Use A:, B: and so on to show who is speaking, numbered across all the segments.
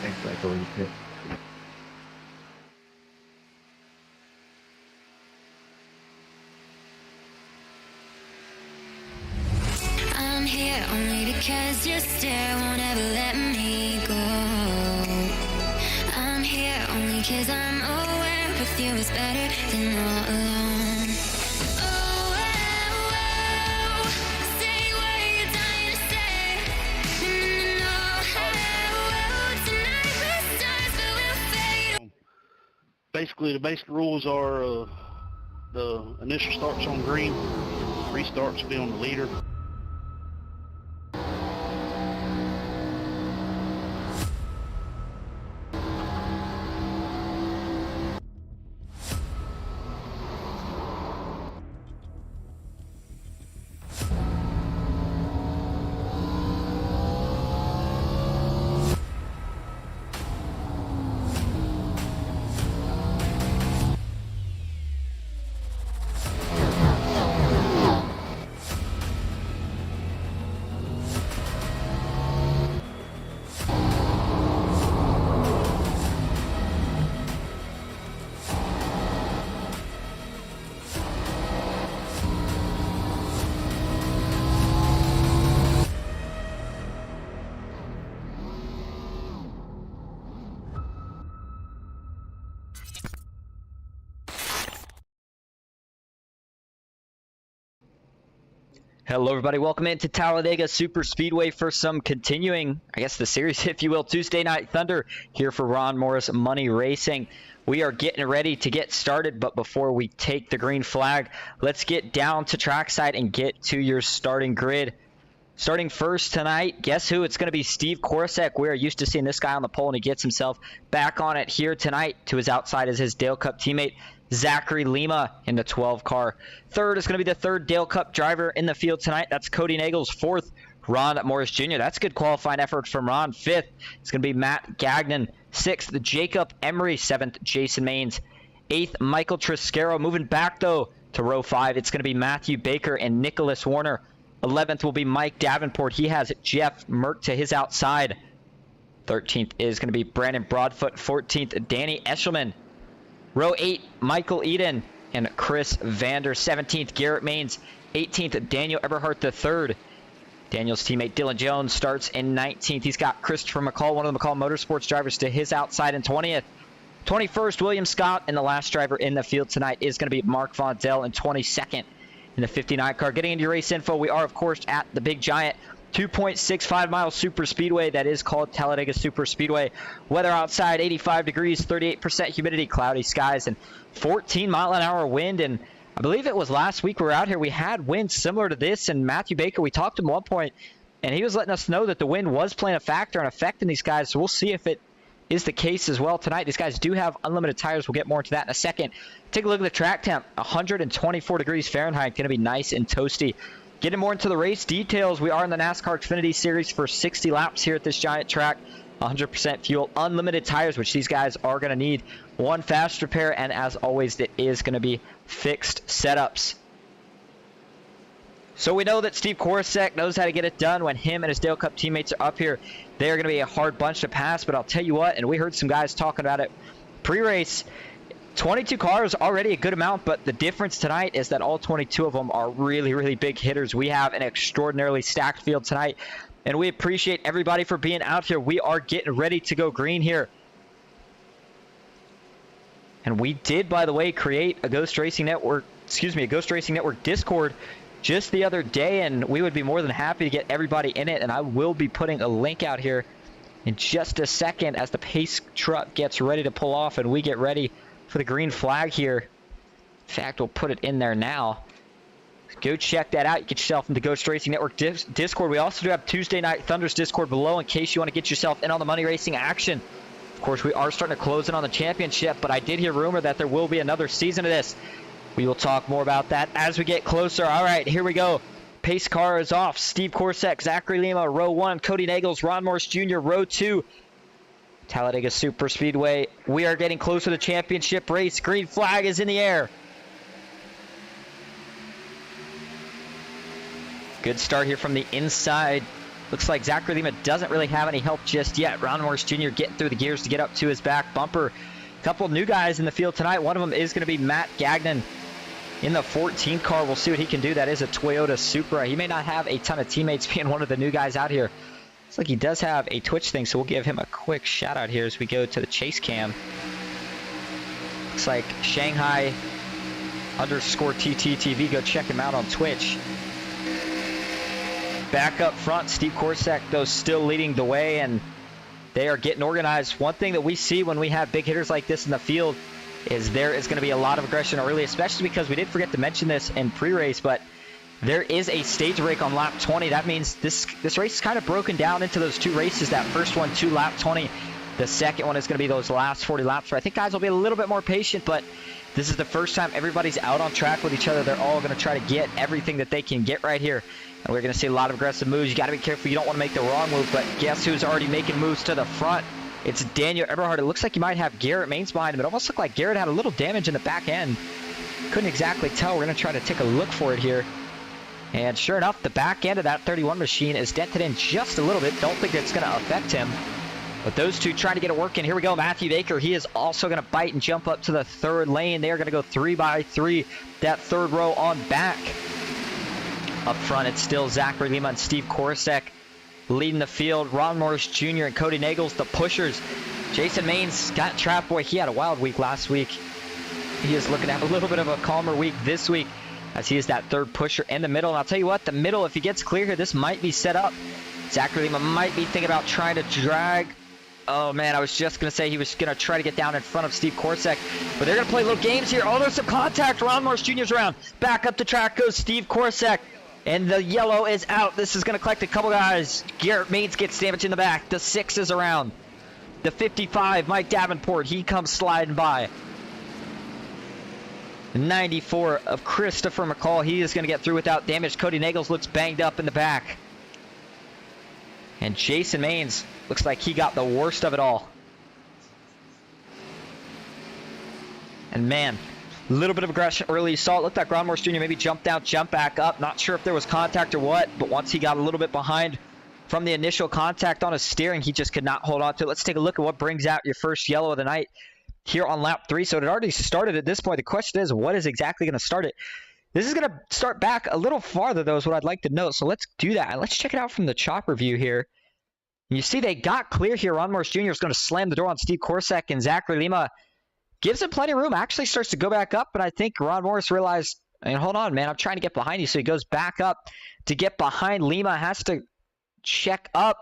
A: Exactly. Yeah.
B: I'm here only because your stare won't ever let me go. I'm here only because I'm aware with you is better than all alone. Oh, oh, oh, stay where you're dying to stay. No, oh, tonight we're stars, but we'll fade.
C: Basically, the basic rules are the initial start's on green, restarts will be on the leader.
D: Hello everybody, welcome into Talladega Superspeedway for some continuing, I guess the series if you will, Tuesday Night Thunder here for Ron Morris Money Racing. We are getting ready to get started, but before we take the green flag, let's get down to trackside and get to your starting grid. Starting first tonight, guess who? It's going to be Steve Korosek. We are used to seeing this guy on the pole, and he gets himself back on it here tonight. To his outside is his Dale Cup teammate, Zachary Lima in the 12 car. Third is going to be the third Dale Cup driver in the field tonight. That's Cody Nagels. Fourth, Ron Morris Jr. That's good qualifying effort from Ron. Fifth, it's going to be Matt Gagnon. Sixth, Jacob Emery. Seventh, Jason Maines. Eighth, Michael Triscaro. Moving back, though, to row 5, it's going to be Matthew Baker and Nicholas Warner. 11th will be Mike Davenport. He has Jeff Merck to his outside. 13th is going to be Brandon Broadfoot. 14th, Danny Eshelman. Row 8, Michael Eden and Chris Vander. 17th, Garrett Maines. 18th, Daniel Eberhardt III. Daniel's teammate Dylan Jones starts in 19th. He's got Christopher McCall, one of the McCall Motorsports drivers, to his outside in 20th. 21st, William Scott, and the last driver in the field tonight is going to be Mark Vondell in 22nd. In the 59 car. Getting into your race info, we are, of course, at the Big Giant 2.65-mile super speedway that is called Talladega Superspeedway. Weather outside, 85 degrees, 38% humidity, cloudy skies, and 14-mile-an-hour wind. And I believe it was last week we were out here, we had winds similar to this, and Matthew Baker, we talked to him at one point, and he was letting us know that the wind was playing a factor and affecting these guys, so we'll see if it is the case as well tonight. These guys do have unlimited tires. We'll get more into that in a second. Take a look at the track temp. 124 degrees Fahrenheit. Going to be nice and toasty. Getting more into the race details. We are in the NASCAR Xfinity Series for 60 laps here at this giant track. 100% fuel, unlimited tires, which these guys are going to need. One fast repair, and as always, it is going to be fixed setups. So we know that Steve Korosek knows how to get it done when him and his Dale Cup teammates are up here. They are going to be a hard bunch to pass, but I'll tell you what, and we heard some guys talking about it pre-race, 22 cars, already a good amount, but the difference tonight is that all 22 of them are really, really big hitters. We have an extraordinarily stacked field tonight, and we appreciate everybody for being out here. We are getting ready to go green here. And we did, by the way, create a Ghost Racing Network Discord just the other day, and we would be more than happy to get everybody in it, and I will be putting a link out here in just a second as the pace truck gets ready to pull off and we get ready for the green flag here. In fact, we'll put it in there now. Go check that out. You get yourself into Ghost Racing Network Discord. We also do have Tuesday Night Thunder's Discord below in case you want to get yourself in on the money racing action. Of course, we are starting to close in on the championship, but I did hear rumor that there will be another season of this. We will talk more about that as we get closer. All right, here we go. Pace car is off. Steve Korosek, Zachary Lima, row 1. Cody Nagels, Ron Morris Jr., row 2. Talladega Superspeedway. We are getting closer to the championship race. Green flag is in the air. Good start here from the inside Looks like Zachary Lima doesn't really have any help just yet. Ron Morris Jr. getting through the gears to get up to his back bumper. A couple new guys in the field tonight. One of them is going to be Matt Gagnon in the 14 car. We'll see what he can do. That is a Toyota Supra. He may not have a ton of teammates being one of the new guys out here. Looks like he does have a Twitch thing, so we'll give him a quick shout out here as we go to the chase cam. Looks like Shanghai _TTTV. Go check him out on Twitch. Back up front, Steve Korsak, though, still leading the way, and they are getting organized. One thing that we see when we have big hitters like this in the field is there is going to be a lot of aggression early, especially because we did forget to mention this in pre-race, but there is a stage break on lap 20. That means this race is kind of broken down into those two races. That first one to lap 20. The second one is going to be those last 40 laps, where I think guys will be a little bit more patient, but this is the first time everybody's out on track with each other. They're all going to try to get everything that they can get right here. And we're going to see a lot of aggressive moves. You got to be careful. You don't want to make the wrong move, but guess who's already making moves to the front? It's Daniel Eberhard. It looks like you might have Garrett Maines behind him. It almost looked like Garrett had a little damage in the back end. Couldn't exactly tell. We're going to try to take a look for it here. And sure enough, the back end of that 31 machine is dented in just a little bit. Don't think it's going to affect him. But those two trying to get a work in. Here we go, Matthew Baker. He is also going to bite and jump up to the third lane. They are going to go 3 by 3. That third row on back. Up front, it's still Zachary Lima and Steve Korsak leading the field. Ron Morris Jr. and Cody Nagels, the pushers. Jason Maines got trapped. Boy, he had a wild week last week. He is looking to have a little bit of a calmer week this week, as he is that third pusher in the middle. And I'll tell you what, the middle, if he gets clear here, this might be set up. Zachary Lima might be thinking about trying to drag. Oh, man, I was just going to say he was going to try to get down in front of Steve Korsak. But they're going to play little games here. Oh, there's some contact. Ron Morris Jr.'s around. Back up the track goes Steve Korsak. And the yellow is out. This is going to collect a couple guys. Garrett Maines gets damage in the back. The 6 is around. The 55, Mike Davenport, he comes sliding by. 94 of Christopher McCall. He is going to get through without damage. Cody Nagels looks banged up in the back. And Jason Maines looks like he got the worst of it all. And man, a little bit of aggression early. You saw it looked like Ron Morris Jr. maybe jumped down, jumped back up. Not sure if there was contact or what, but once he got a little bit behind from the initial contact on his steering, he just could not hold on to it. Let's take a look at what brings out your first yellow of the night here on lap 3. So it had already started at this point. The question is, what is exactly going to start it? This is going to start back a little farther, though, is what I'd like to note. So let's do that. And let's check it out from the chopper view here. You see they got clear here. Ron Morris Jr. is going to slam the door on Steve Korsak, and Zachary Lima gives him plenty of room. Actually starts to go back up, but I think Ron Morris realized, hold on, man, I'm trying to get behind you. So he goes back up to get behind Lima, has to check up,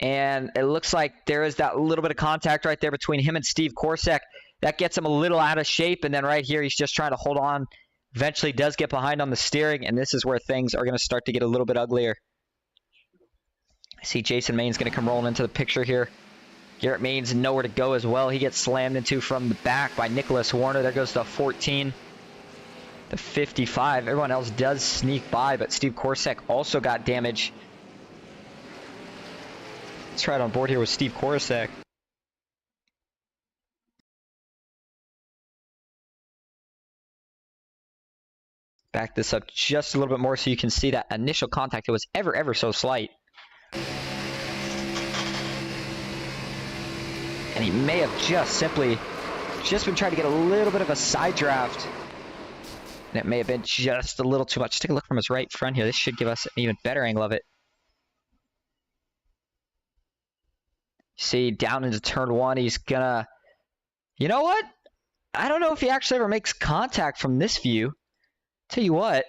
D: and it looks like there is that little bit of contact right there between him and Steve Korsak. That gets him a little out of shape, and then right here he's just trying to hold on. Eventually does get behind on the steering, and this is where things are going to start to get a little bit uglier. I see Jason Maines going to come rolling into the picture here. Garrett Maines nowhere to go as well. He gets slammed into from the back by Nicholas Warner. There goes the 14. The 55. Everyone else does sneak by, but Steve Korsak also got damage. Let's try it on board here with Steve Korsak. Back this up just a little bit more so you can see that initial contact. It was ever so slight. And he may have just been trying to get a little bit of a side draft. And it may have been just a little too much. Take a look from his right front here. This should give us an even better angle of it. See, down into turn 1, he's gonna... You know what? I don't know if he actually ever makes contact from this view. Tell you what.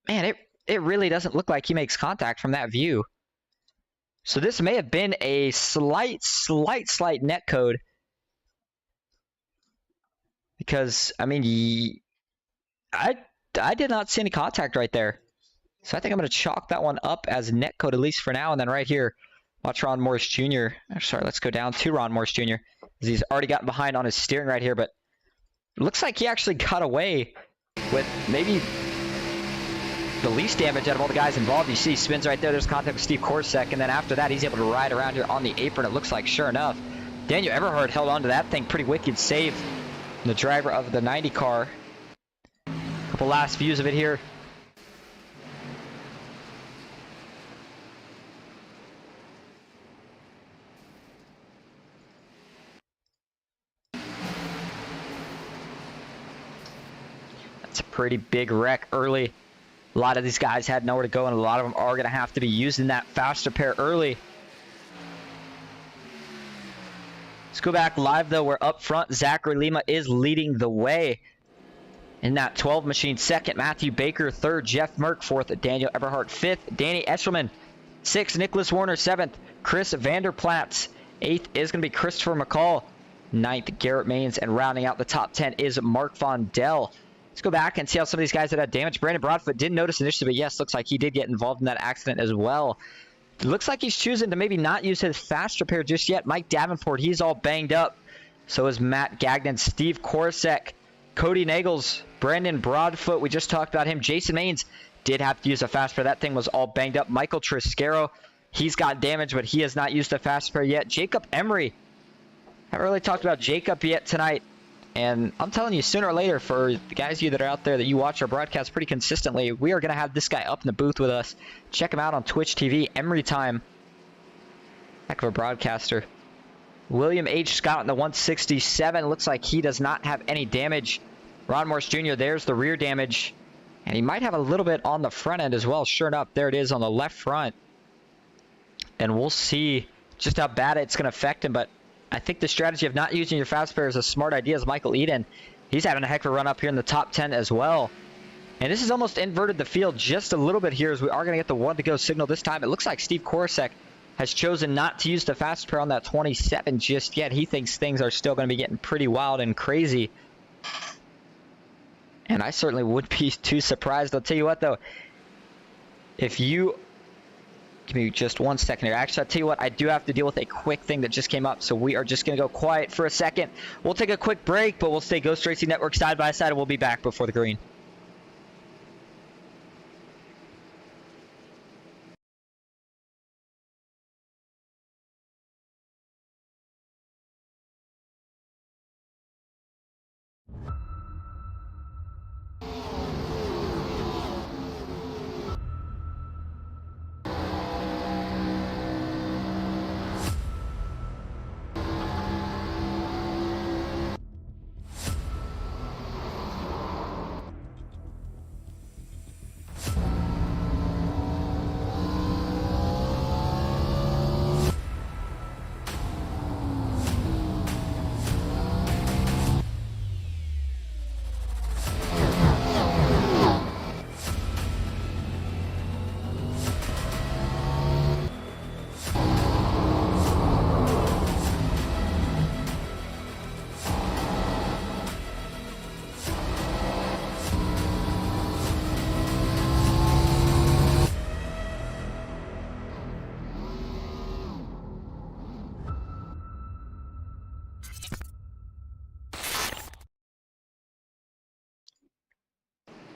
D: Man, it really doesn't look like he makes contact from that view. So this may have been a slight net code. Because, I mean, I did not see any contact right there. So I think I'm going to chalk that one up as net code, at least for now. And then right here, watch Ron Morris Jr. Sorry, let's go down to Ron Morris Jr. He's already gotten behind on his steering right here. But it looks like he actually got away with maybe the least damage out of all the guys involved. You see he spins right there. There's contact with Steve Korsak. And then after that, he's able to ride around here on the apron. It looks like, sure enough, Daniel Eberhard held on to that thing. Pretty wicked save. The driver of the 90 car. Couple last views of it here. pretty big wreck early. A lot of these guys had nowhere to go, and a lot of them are going to have to be using that faster pair early. Let's go back live, though. We're up front. Zachary Lima is leading the way in that 12 machine. Second, Matthew Baker. Third, Jeff Merck. Fourth, Daniel Eberhardt. Fifth, Danny Eshelman. Sixth, Nicholas Warner. Seventh, Chris Vanderplatz. Eighth is going to be Christopher McCall. Ninth, Garrett Maines. And rounding out the top 10 is Mark Von Dell. Let's go back and see how some of these guys that had damage. Brandon Broadfoot didn't notice initially, but yes, looks like he did get involved in that accident as well. It looks like he's choosing to maybe not use his fast repair just yet. Mike Davenport, he's all banged up. So is Matt Gagnon, Steve Korosek, Cody Nagels, Brandon Broadfoot. We just talked about him. Jason Maines did have to use a fast repair. That thing was all banged up. Michael Triscaro, he's got damage, but he has not used a fast repair yet. Jacob Emery. Haven't really talked about Jacob yet tonight. And I'm telling you, sooner or later, for the guys of you that are out there that you watch our broadcast pretty consistently, we are going to have this guy up in the booth with us. Check him out on Twitch TV, Emery Time. Heck of a broadcaster. William H. Scott in the 167. Looks like he does not have any damage. Ron Morris Jr., there's the rear damage. And he might have a little bit on the front end as well. Sure enough, there it is on the left front. And we'll see just how bad it's going to affect him, but I think the strategy of not using your fast pair is a smart idea. As Michael Eden, he's having a heck of a run up here in the top 10 as well. And this has almost inverted the field just a little bit here, as we are going to get the one to go signal this time. It looks like Steve Korosek has chosen not to use the fast pair on that 27 just yet. He thinks things are still going to be getting pretty wild and crazy. And I certainly would be too surprised. I'll tell you what, though. If you... Give me just 1 second here. Actually, I'll tell you what, I do have to deal with a quick thing that just came up, so we are just going to go quiet for a second. We'll take a quick break, but we'll stay Ghost Racing Network side by side, and we'll be back before the green.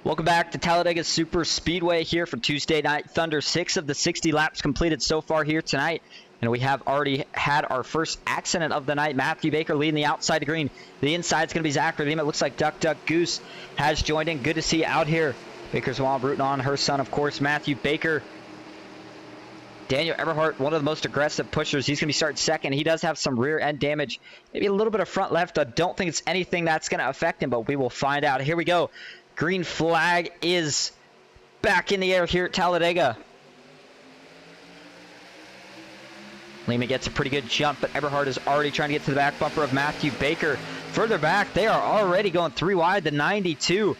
D: Welcome back to Talladega Superspeedway here for Tuesday Night Thunder. 6 of the 60 laps completed so far here tonight. And we have already had our first accident of the night. Matthew Baker leading the outside of green. The inside's going to be Zachary Lima. It looks like Duck Duck Goose has joined in. Good to see you out here. Baker's mom rooting on her son, of course, Matthew Baker. Daniel Eberhardt, one of the most aggressive pushers. He's going to be starting second. He does have some rear end damage. Maybe a little bit of front left. I don't think it's anything that's going to affect him, but we will find out. Here we go. Green flag is back in the air here at Talladega. Lima gets a pretty good jump, but Eberhardt is already trying to get to the back bumper of Matthew Baker. Further back, they are already going 3 wide. The 92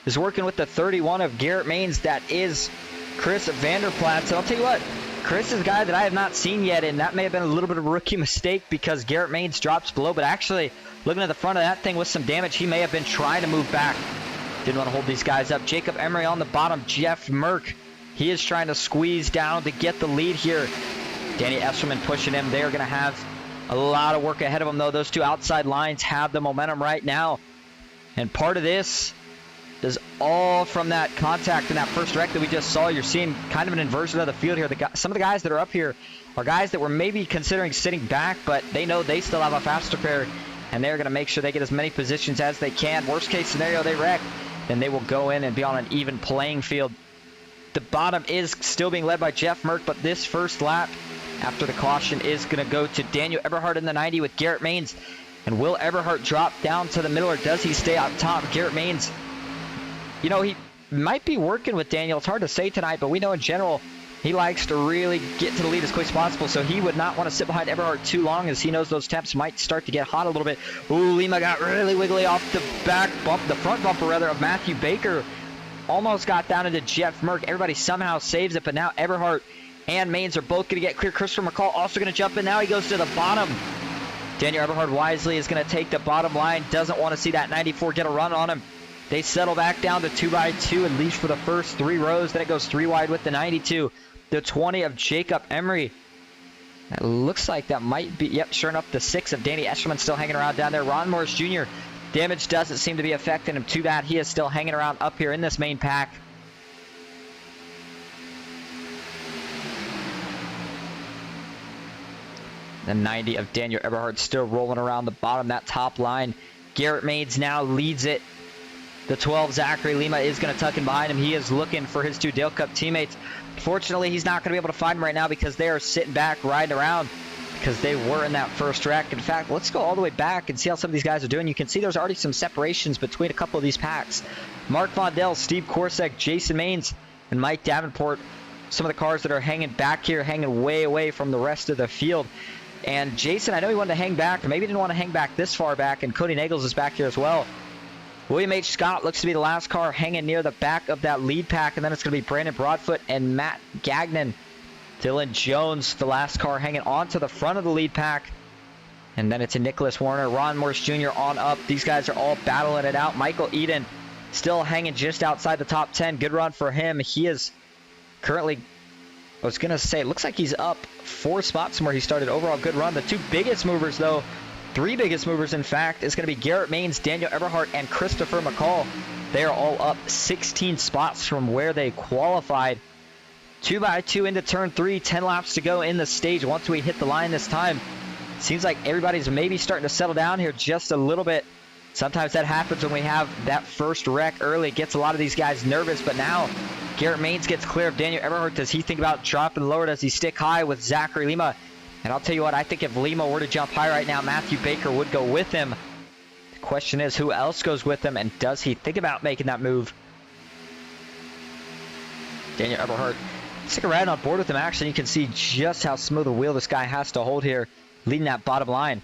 D: is working with the 31 of Garrett Maines. That is Chris Vanderplatz. And I'll tell you what, Chris is a guy that I have not seen yet, and that may have been a little bit of a rookie mistake because Garrett Maines drops below. But actually, looking at the front of that thing with some damage, he may have been trying to move back. Didn't want to hold these guys up. Jacob Emery on the bottom. Jeff Merck, he is trying to squeeze down to get the lead here. Danny Esselman pushing him. They're going to have a lot of work ahead of them, though. Those two outside lines have the momentum right now. And part of this is all from that contact in that first wreck that we just saw. You're seeing kind of an inversion of the field here. Some of the guys that are up here are guys that were maybe considering sitting back, but they know they still have a faster pair, and they're going to make sure they get as many positions as they can. Worst case scenario, they wreck, then they will go in and be on an even playing field. The bottom is still being led by Jeff Merck, but this first lap after the caution is going to go to Daniel Eberhardt in the 90 with Garrett Maines. And will Eberhardt drop down to the middle, or does he stay out top? Garrett Maines you know, he might be working with Daniel. It's hard to say tonight, but we know in general he likes to really get to the lead as quick as possible, so he would not want to sit behind Eberhard too long, as he knows those temps might start to get hot a little bit. Ooh, Lima got really wiggly off the front bumper rather, of Matthew Baker. Almost got down into Jeff Merck. Everybody somehow saves it, but now Eberhard and Maines are both going to get clear. Christopher McCall also going to jump in. Now he goes to the bottom. Daniel Eberhard wisely is going to take the bottom line. Doesn't want to see that 94 get a run on him. They settle back down to 2x2 and leash for the first 3 rows. Then it goes 3 wide with the 92. The 20 of Jacob Emery. That looks like that might be, yep, sure enough, the 6 of Danny Escherman still hanging around down there. Ron Morris Jr., damage doesn't seem to be affecting him too bad. He is still hanging around up here in this main pack. The 90 of Daniel Eberhard still rolling around the bottom, that top line. Garrett Maines now leads it. The 12, Zachary Lima, is going to tuck in behind him. He is looking for his 2 Dale Cup teammates. Fortunately, he's not going to be able to find them right now because they are sitting back, riding around, because they were in that first wreck. In fact, let's go all the way back and see how some of these guys are doing. You can see there's already some separations between a couple of these packs. Mark Vondell, Steve Korsek, Jason Maines, and Mike Davenport. Some of the cars that are hanging back here, hanging way away from the rest of the field. And Jason, I know he wanted to hang back, or maybe didn't want to hang back this far back, and Cody Nagels is back here as well. William H. Scott looks to be the last car hanging near the back of that lead pack, and then it's going to be Brandon Broadfoot and Matt Gagnon. Dylan Jones, the last car hanging onto the front of the lead pack. And then it's a Nicholas Warner, Ron Morris Jr. on up. These guys are all battling it out. Michael Eden still hanging just outside the top 10. Good run for him. He is currently, I was going to say, it looks like he's up 4 spots from where he started. Overall good run. The 2 biggest movers, though, 3 biggest movers, in fact, is going to be Garrett Maines, Daniel Eberhard, and Christopher McCall. They are all up 16 spots from where they qualified. 2x2 into turn 3, 10 laps to go in the stage once we hit the line this time. Seems like everybody's maybe starting to settle down here just a little bit. Sometimes that happens when we have that first wreck early. It gets a lot of these guys nervous, but now Garrett Maines gets clear of Daniel Eberhard. Does he think about dropping lower? Does he stick high with Zachary Lima? And I'll tell you what, I think if Lima were to jump high right now, Matthew Baker would go with him. The question is, who else goes with him, and does he think about making that move? Daniel Eberhard, stick around on board with him, actually. You can see just how smooth a wheel this guy has to hold here, leading that bottom line.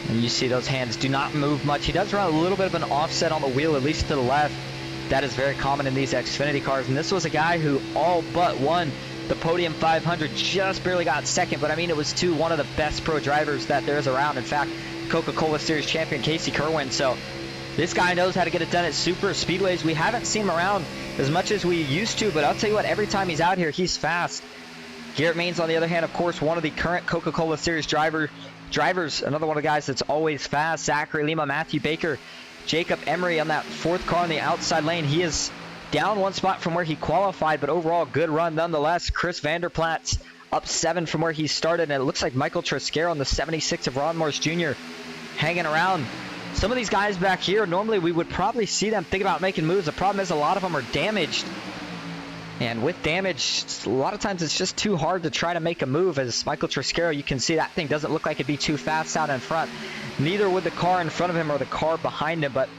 D: And you see those hands do not move much. He does run a little bit of an offset on the wheel, at least to the left. That is very common in these Xfinity cars. And this was a guy who all but won the Podium 500, just barely got second. But I mean, it was to one of the best pro drivers that there is around. In fact, Coca-Cola Series champion Casey Kerwin. So this guy knows how to get it done at super speedways. We haven't seen him around as much as we used to, but I'll tell you what, every time he's out here, he's fast. Garrett Maines, on the other hand, of course, one of the current Coca-Cola Series drivers, another one of the guys that's always fast. Zachary Lima, Matthew Baker, Jacob Emery on that 4th car on the outside lane. He is down 1 spot from where he qualified, but overall good run nonetheless. Chris Vanderplat's up 7 from where he started, and it looks like Michael Trescara on the 76 of Ron Morris Jr. hanging around. Some of these guys back here, normally we would probably see them think about making moves. The problem is a lot of them are damaged. And with damage, a lot of times it's just too hard to try to make a move. As Michael Trescara, you can see that thing doesn't look like it'd be too fast out in front. Neither would the car in front of him or the car behind him, but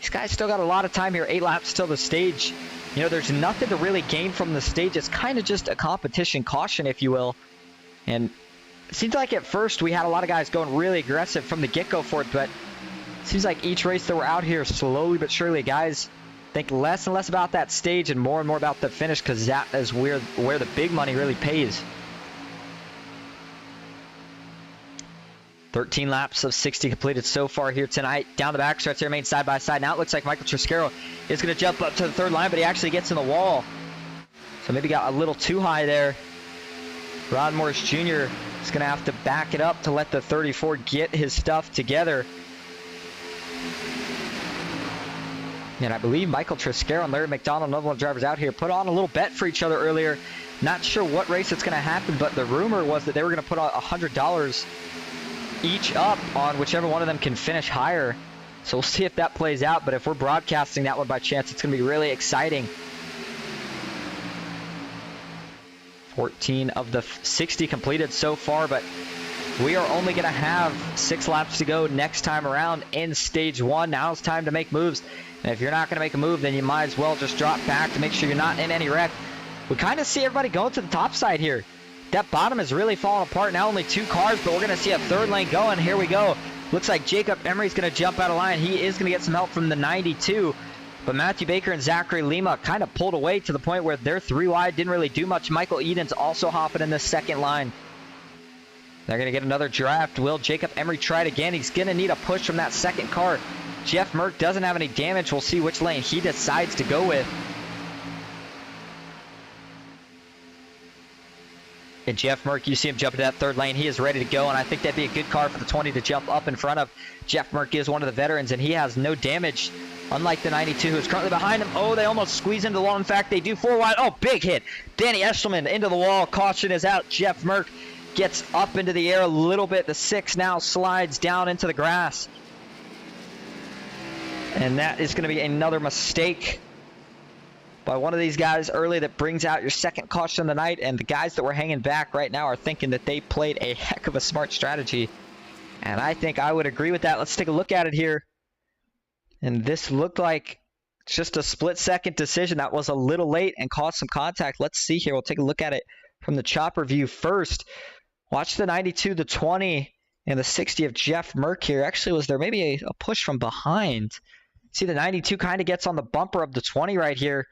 D: these guys still got a lot of time here. 8 laps till the stage. You know, there's nothing to really gain from the stage. It's kind of just a competition caution, if you will. And it seems like at first we had a lot of guys going really aggressive from the get-go for it, but it seems like each race that we're out here, slowly but surely, guys think less and less about that stage and more about the finish, because that is where the big money really pays. 13 laps of 60 completed so far here tonight. Down the back stretch, they remain side by side. Now it looks like Michael Trescara is going to jump up to the 3rd line, but he actually gets in the wall. So maybe got a little too high there. Ron Morris Jr. is going to have to back it up to let the 34 get his stuff together. And I believe Michael Trescara and Larry McDonald, another one of the drivers out here, put on a little bet for each other earlier. Not sure what race it's going to happen, but the rumor was that they were going to put $100 each up on whichever one of them can finish higher. So we'll see if that plays out, but if we're broadcasting that one by chance, it's going to be really exciting. 14 of the 60 completed so far, but we are only going to have 6 laps to go next time around in stage 1. Now it's time to make moves. And if you're not going to make a move, then you might as well just drop back to make sure you're not in any wreck. We kind of see everybody going to the top side here. That bottom is really falling apart. Now only 2 cars, but we're going to see a 3rd lane going. Here we go. Looks like Jacob Emery's going to jump out of line. He is going to get some help from the 92. But Matthew Baker and Zachary Lima kind of pulled away to the point where they're 3 wide. Didn't really do much. Michael Eden's also hopping in the 2nd line. They're going to get another draft. Will Jacob Emery try it again? He's going to need a push from that 2nd car. Jeff Merck doesn't have any damage. We'll see which lane he decides to go with. And Jeff Merck, you see him jump into that 3rd lane. He is ready to go, and I think that'd be a good car for the 20 to jump up in front of. Jeff Merck is one of the veterans, and he has no damage, unlike the 92 who is currently behind him. Oh, they almost squeeze into the wall. In fact, they do 4 wide. Oh, big hit. Danny Eshelman into the wall. Caution is out. Jeff Merck gets up into the air a little bit. The 6 now slides down into the grass. And that is going to be another mistake by one of these guys early that brings out your 2nd caution of the night. And the guys that were hanging back right now are thinking that they played a heck of a smart strategy. And I think I would agree with that. Let's take a look at it here. And this looked like just a split-second decision that was a little late and caused some contact. Let's see here. We'll take a look at it from the chopper view first. Watch the 92, the 20, and the 60 of Jeff Merck here. Actually, was there maybe a push from behind? See, the 92 kind of gets on the bumper of the 20 right here.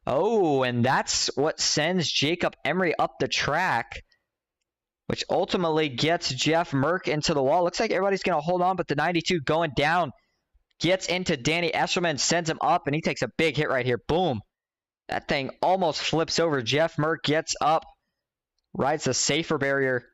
D: Oh, and that's what sends Jacob Emery up the track, which ultimately gets Jeff Merck into the wall. Looks like everybody's going to hold on, but the 92 going down gets into Danny Eshelman, sends him up, and he takes a big hit right here. Boom. That thing almost flips over. Jeff Merck gets up, rides the safer barrier.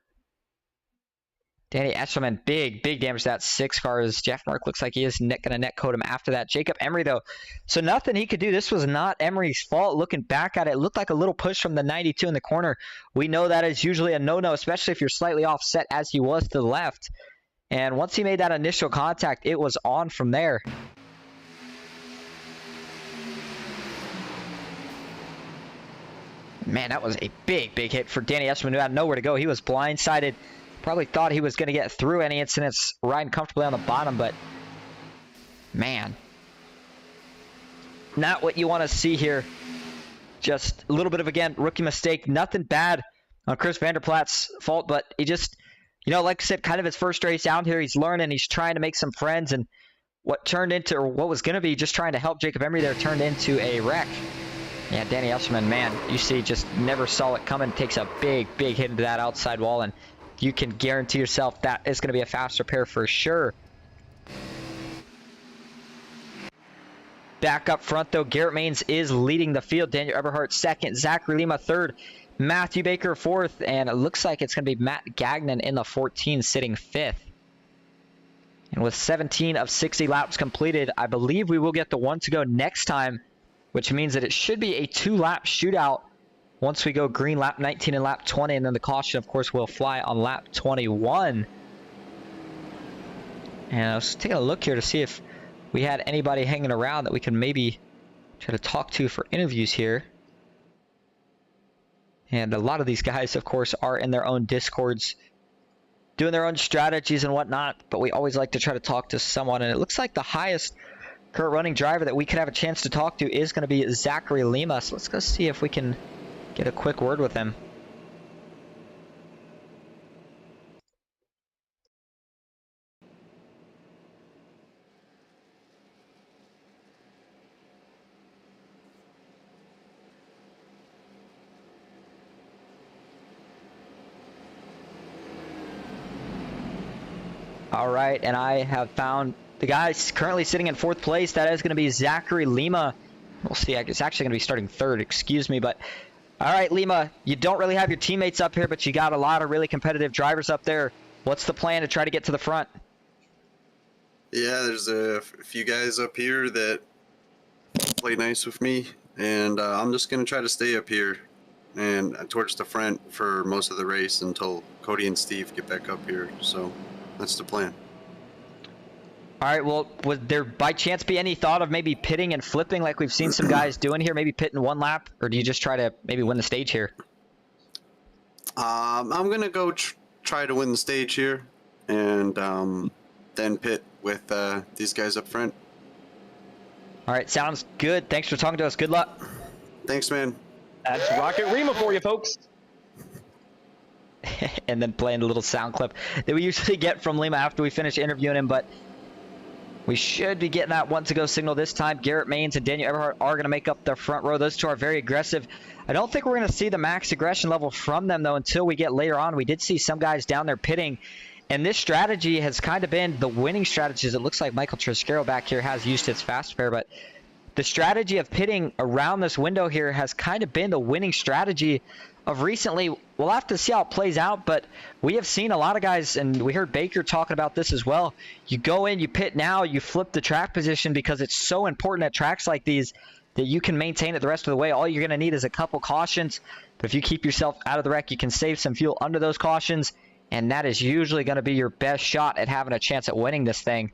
D: Danny Eshelman, big damage to that 6 cars. Jeff Merck looks like he is going to net code him after that. Jacob Emery, though, so nothing he could do. This was not Emery's fault. Looking back at it, it looked like a little push from the 92 in the corner. We know that is usually a no-no, especially if you're slightly offset as he was to the left. And once he made that initial contact, it was on from there. Man, that was a big hit for Danny Eshelman, who had nowhere to go. He was blindsided. Probably thought he was going to get through any incidents riding comfortably on the bottom, but man, not what you want to see here. Just a little bit of, again, rookie mistake. Nothing bad on Chris Vanderplat's fault, but he just, like I said, kind of his first race out here. He's learning. He's trying to make some friends, and what turned into, or what was going to be just trying to help Jacob Emery there, turned into a wreck. Yeah, Danny Eshelman, man, you see, just never saw it coming. Takes a big hit into that outside wall, and you can guarantee yourself that is going to be a fast repair for sure. Back up front, though, Garrett Maines is leading the field. Daniel Eberhardt 2nd, Zachary Lima 3rd, Matthew Baker 4th, and it looks like it's going to be Matt Gagnon in the 14 sitting 5th. And with 17 of 60 laps completed, I believe we will get the 1 to go next time, which means that it should be a 2-lap shootout once we go green lap 19 and lap 20, and then the caution, of course, will fly on lap 21. And I was taking a look here to see if we had anybody hanging around that we can maybe try to talk to for interviews here. And a lot of these guys, of course, are in their own Discords, doing their own strategies and whatnot, but we always like to try to talk to someone. And it looks like the highest current running driver that we could have a chance to talk to is going to be Zachary Lima. So let's go see if we can get a quick word with him. All right, and I have found the guy currently sitting in 4th place. That is going to be Zachary Lima. We'll see. It's actually going to be starting 3rd, excuse me, but all right, Lima, you don't really have your teammates up here, but you got a lot of really competitive drivers up there. What's the plan to try to get to the front?
A: Yeah, there's a few guys up here that play nice with me, and I'm just going to try to stay up here and towards the front for most of the race until Cody and Steve get back up here. So that's the plan.
D: All right, well, would there by chance be any thought of maybe pitting and flipping like we've seen some guys doing here, maybe pitting 1 lap, or do you just try to maybe win the stage here?
A: I'm gonna go try to win the stage here, and then pit with these guys up front.
D: All right, sounds good. Thanks for talking to us. Good luck.
A: Thanks, man.
E: That's Rocket Rima for you, folks.
D: And then playing a little sound clip that we usually get from Lima after we finish interviewing him, but we should be getting that one to go signal this time. Garrett Maines and Daniel Eberhardt are going to make up the front row. Those two are very aggressive. I don't think we're going to see the max aggression level from them, though, until we get later on. We did see some guys down there pitting, and this strategy has kind of been the winning strategies. It looks like Michael Triscaro back here has used his fast pair, but the strategy of pitting around this window here has kind of been the winning strategy of recently. We'll have to see how it plays out, but we have seen a lot of guys, and we heard Baker talking about this as well. You go in, you pit now, you flip the track position because it's so important at tracks like these that you can maintain it the rest of the way. All you're going to need is a couple cautions, but if you keep yourself out of the wreck, you can save some fuel under those cautions, and that is usually going to be your best shot at having a chance at winning this thing.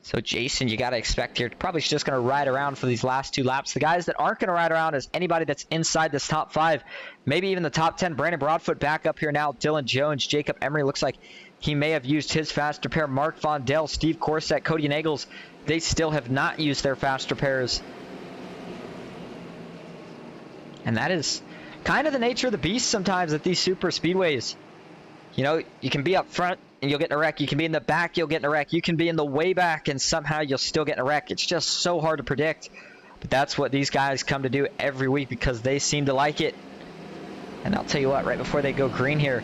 D: So Jason, you got to expect here, probably just going to ride around for these last 2 laps. The guys that aren't going to ride around is anybody that's inside this top 5, maybe even the top 10. Brandon Broadfoot back up here now. Dylan Jones, Jacob Emery looks like he may have used his fast repair. Mark Vondell, Steve Corset, Cody Nagels, they still have not used their fast repairs. And that is kind of the nature of the beast sometimes at these super speedways. You know, you can be up front and you'll get in a wreck. You can be in the back, you'll get in a wreck. You can be in the way back and somehow you'll still get in a wreck. It's just so hard to predict. But that's what these guys come to do every week because they seem to like it. And I'll tell you what, right before they go green here,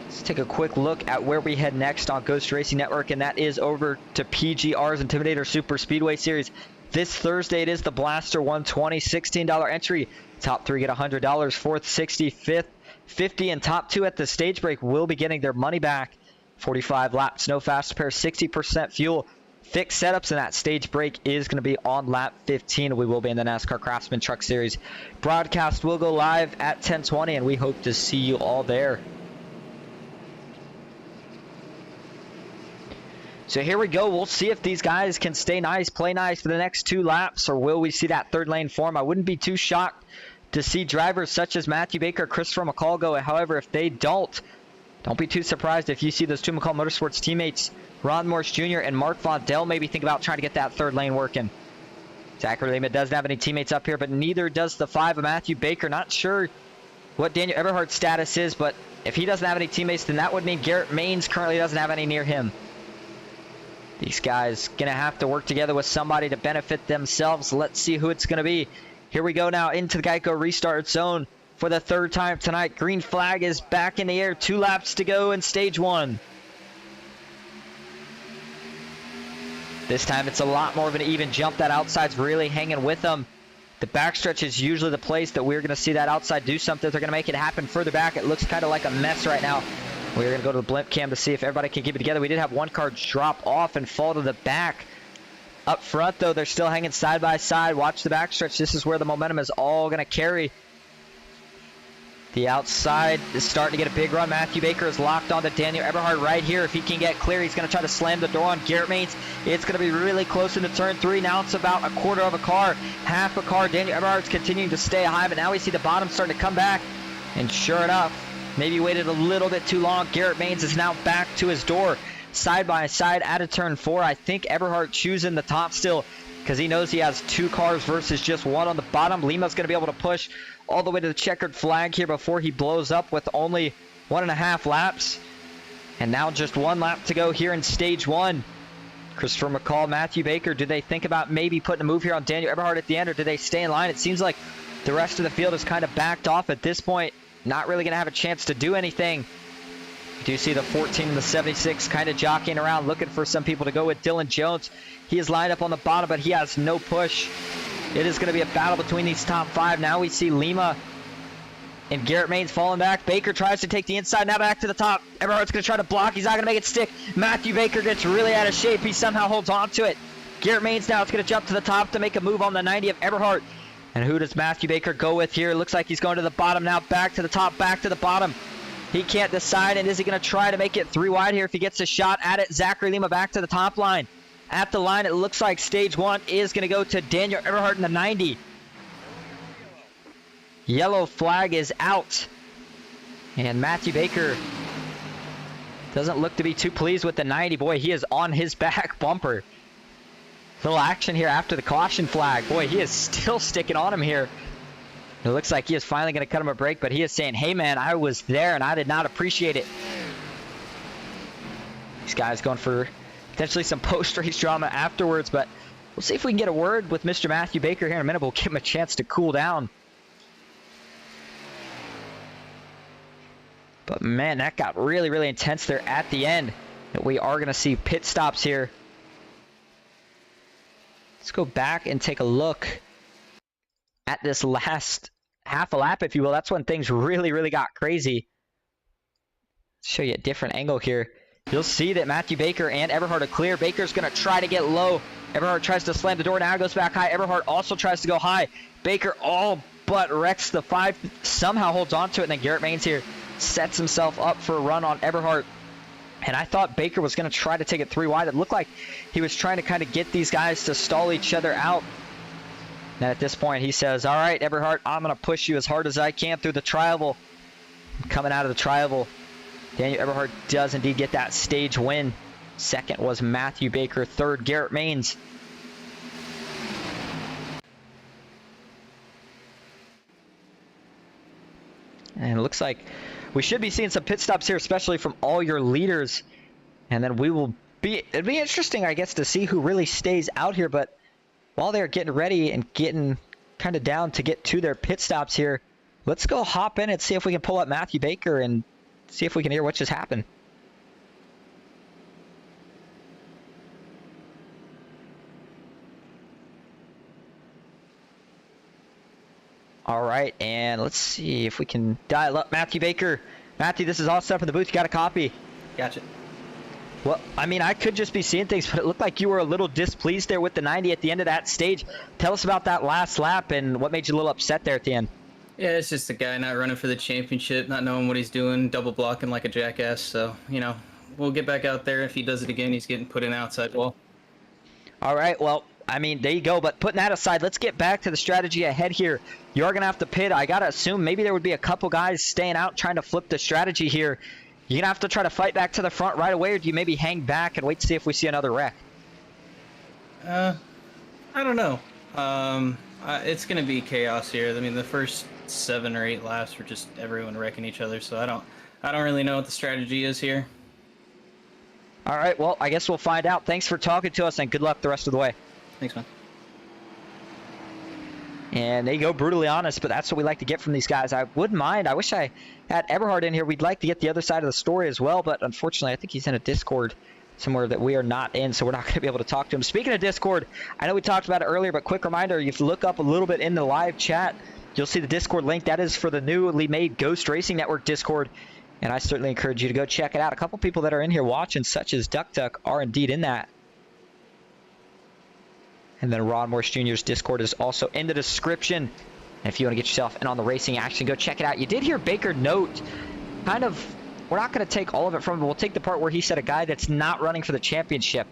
D: let's take a quick look at where we head next on Ghost Racing Network, and that is over to PGR's Intimidator Super Speedway Series. This Thursday, it is the Blaster 120, $16 entry. Top 3 get $100, fourth 60, fifth 50, and top 2 at the stage break will be getting their money back. 45 laps, no fast repair, 60% fuel. Fixed setups, and that stage break is going to be on lap 15. We will be in the NASCAR Craftsman Truck Series. Broadcast will go live at 10:20, and we hope to see you all there. So here we go. We'll see if these guys can stay nice, play nice for the next 2 laps, or will we see that third lane form? I wouldn't be too shocked to see drivers such as Matthew Baker, Christopher McCall go. However, if they don't be too surprised if you see those 2 McCall Motorsports teammates, Ron Morse Jr. and Mark Vondell, maybe think about trying to get that third lane working. Zachary Lima doesn't have any teammates up here, but neither does the 5 of Matthew Baker. Not sure what Daniel Eberhardt's status is, but if he doesn't have any teammates, then that would mean Garrett Maines currently doesn't have any near him. These guys going to have to work together with somebody to benefit themselves. Let's see who it's going to be. Here we go now into the Geico restart zone for the 3rd time tonight. Green flag is back in the air. 2 laps to go in stage 1. This time it's a lot more of an even jump. That outside's really hanging with them. The backstretch is usually the place that we're going to see that outside do something. They're going to make it happen further back. It looks kind of like a mess right now. We're going to go to the blimp cam to see if everybody can keep it together. We did have one car drop off and fall to the back. Up front, though, they're still hanging side by side. Watch the backstretch. This is where the momentum is all going to carry. The outside is starting to get a big run. Matthew Baker is locked onto Daniel Eberhardt right here. If he can get clear, he's going to try to slam the door on Garrett Maines. It's going to be really close into turn 3. Now it's about a quarter of a car, half a car. Daniel Eberhardt's continuing to stay high, but now we see the bottom starting to come back. And sure enough, maybe waited a little bit too long. Garrett Maines is now back to his door. Side by side out of turn 4. I think Eberhardt choosing the top still because he knows he has 2 cars versus just 1 on the bottom. Lima's going to be able to push all the way to the checkered flag here before he blows up with only 1.5 laps. And now just 1 lap to go here in stage 1. Christopher McCall, Matthew Baker, do they think about maybe putting a move here on Daniel Eberhardt at the end, or do they stay in line? It seems like the rest of the field is kind of backed off at this point. Not really going to have a chance to do anything. You do see the 14 and the 76 kind of jockeying around, looking for some people to go with. Dylan Jones, he is lined up on the bottom, but he has no push. It is going to be a battle between these top 5. Now we see Lima and Garrett Maines falling back. Baker tries to take the inside, now back to the top. Eberhardt's going to try to block. He's not going to make it stick. Matthew Baker gets really out of shape. He somehow holds on to it. Garrett Maines now is going to jump to the top to make a move on the 90 of Eberhardt. And who does Matthew Baker go with here? Looks like he's going to the bottom now, back to the top, back to the bottom. He can't decide, and is he going to try to make it 3 wide here if he gets a shot at it? Zachary Lima back to the top line. At the line, it looks like stage 1 is going to go to Daniel Eberhardt in the 90. Yellow flag is out. And Matthew Baker doesn't look to be too pleased with the 90. Boy, he is on his back bumper. Little action here after the caution flag. Boy, he is still sticking on him here. It looks like he is finally going to cut him a break, but he is saying, hey man, I was there and I did not appreciate it. These guys going for potentially some post-race drama afterwards, but we'll see if we can get a word with Mr. Matthew Baker here in a minute. We'll give him a chance to cool down. But man, that got really, really intense there at the end. We are going to see pit stops here. Let's go back and take a look at this last half a lap, if you will. That's when things really, really got crazy. Let's show you a different angle here. You'll see that Matthew Baker and Eberhard are clear. Baker's going to try to get low. Eberhard tries to slam the door. Now goes back high. Eberhard also tries to go high. Baker all but wrecks the 5. Somehow holds on to it. And then Garrett Maines here sets himself up for a run on Eberhard. And I thought Baker was going to try to take it 3 wide. It looked like he was trying to kind of get these guys to stall each other out. And at this point, he says, all right, Eberhard, I'm going to push you as hard as I can through the tri-oval. Coming out of the tri-oval, Daniel Eberhard does indeed get that stage win. Second was Matthew Baker. Third, Garrett Maines. And it looks like we should be seeing some pit stops here, especially from all your leaders. And then we will be, it'd be interesting, I guess, to see who really stays out here. But while they're getting ready and getting kind of down to get to their pit stops here, let's go hop in and see if we can pull up Matthew Baker and see if we can hear what just happened. All right, and let's see if we can dial up Matthew Baker. Matthew, this is all set up in the booth. You got a copy?
E: Gotcha.
D: Well, I mean, I could just be seeing things, but it looked like you were a little displeased there with the 90 at the end of that stage. Tell us about that last lap and what made you a little upset there at the end.
F: Yeah, it's just a guy not running for the championship, not knowing what he's doing, double blocking like a jackass. So, you know, we'll get back out there. If he does it again, he's getting put in outside wall.
D: All right, well, I mean, there you go. But putting that aside, let's get back to the strategy ahead here. You are going to have to pit. I got to assume maybe there would be a couple guys staying out trying to flip the strategy here. You're going to have to try to fight back to the front right away, or do you maybe hang back and wait to see if we see another wreck?
F: I don't know. It's going to be chaos here. I mean, the first 7 or 8 laps were just everyone wrecking each other, so I don't really know what the strategy is here.
D: All right, well, I guess we'll find out. Thanks for talking to us, and good luck the rest of the way.
F: Thanks, man.
D: And there you go, brutally honest, but that's what we like to get from these guys. I wouldn't mind. I wish I had Eberhard in here. We'd like to get the other side of the story as well, but unfortunately, I think he's in a Discord somewhere that we are not in, so we're not going to be able to talk to him. Speaking of Discord, I know we talked about it earlier, but quick reminder, if you look up a little bit in the live chat, you'll see the Discord link. That is for the newly made Ghost Racing Network Discord, and I certainly encourage you to go check it out. A couple people that are in here watching, such as Duck Duck, are indeed in that. And then Ron Morse Jr.'s Discord is also in the description. And if you want to get yourself in on the racing action, go check it out. You did hear Baker note, kind of, we're not going to take all of it from him. We'll take the part where he said a guy that's not running for the championship.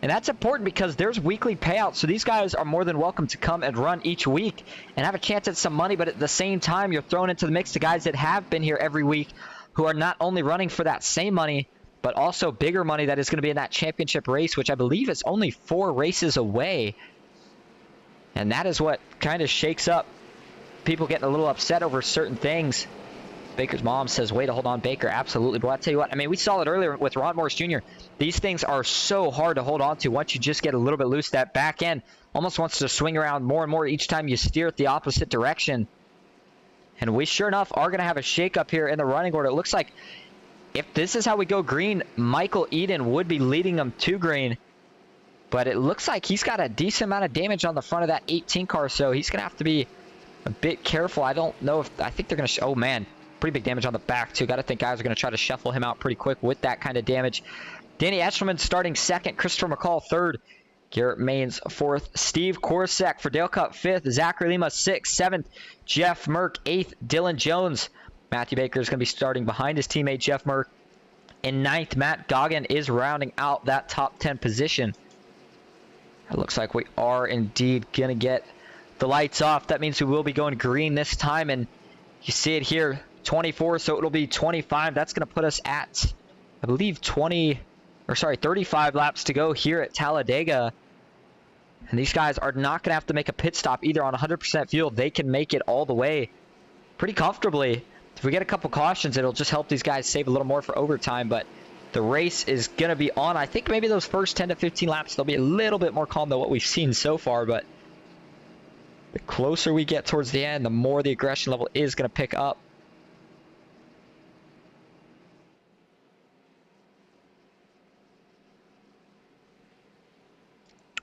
D: And that's important because there's weekly payouts. So these guys are more than welcome to come and run each week and have a chance at some money. But at the same time, you're thrown into the mix to guys that have been here every week who are not only running for that same money, but also bigger money that is going to be in that championship race, which I believe is only 4 races away. And that is what kind of shakes up people getting a little upset over certain things. Baker's mom says, way to hold on, Baker. Absolutely. But I'll tell you what, I mean, we saw it earlier with Ron Morris Jr. These things are so hard to hold on to once you just get a little bit loose. That back end almost wants to swing around more and more each time you steer it the opposite direction. And we sure enough are going to have a shakeup here in the running order. It looks like if this is how we go green, Michael Eden would be leading them to green. But it looks like he's got a decent amount of damage on the front of that 18 car, so he's going to have to be a bit careful. I don't know if, I think they're going to, oh man, pretty big damage on the back too. Got to think guys are going to try to shuffle him out pretty quick with that kind of damage. Danny Eshelman starting 2nd, Christopher McCall 3rd, Garrett Maines 4th, Steve Korsak for Dale Cup 5th, Zachary Lima 6th, 7th, Jeff Merck 8th, Dylan Jones. Matthew Baker is going to be starting behind his teammate Jeff Merck. In 9th, Matt Goggin is rounding out that top 10 position. It looks like we are indeed going to get the lights off. That means we will be going green this time. And you see it here, 24, so it'll be 25. That's going to put us at, I believe, 35 laps to go here at Talladega. And these guys are not going to have to make a pit stop either on 100% fuel. They can make it all the way pretty comfortably. If we get a couple cautions, it'll just help these guys save a little more for overtime. But the race is going to be on. I think maybe those first 10 to 15 laps, they'll be a little bit more calm than what we've seen so far. But the closer we get towards the end, the more the aggression level is going to pick up.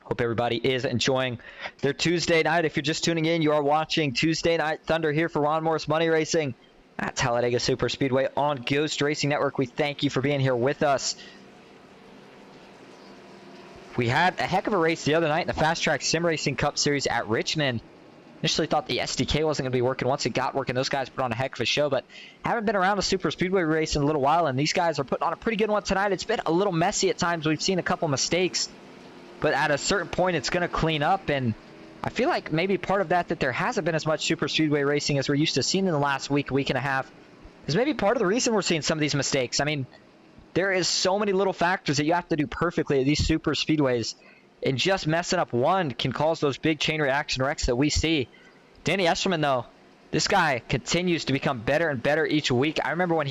D: Hope everybody is enjoying their Tuesday night. If you're just tuning in, you are watching Tuesday Night Thunder here for Ron Morris Money Racing at Talladega Superspeedway on Ghost Racing Network. We thank you for being here with us. We had a heck of a race the other night in the Fast Track Sim Racing Cup Series at Richmond. Initially thought the SDK wasn't going to be working. Once it got working, those guys put on a heck of a show, but haven't been around a super speedway race in a little while, and these guys are putting on a pretty good one tonight. It's been a little messy at times. We've seen a couple mistakes, but at a certain point, it's going to clean up, and I feel like maybe part of that there hasn't been as much super speedway racing as we're used to seeing in the last week and a half, is maybe part of the reason we're seeing some of these mistakes. I mean, there is so many little factors that you have to do perfectly at these super speedways, and just messing up one can cause those big chain reaction wrecks that we see. Danny Escherman, though, this guy continues to become better and better each week. I remember when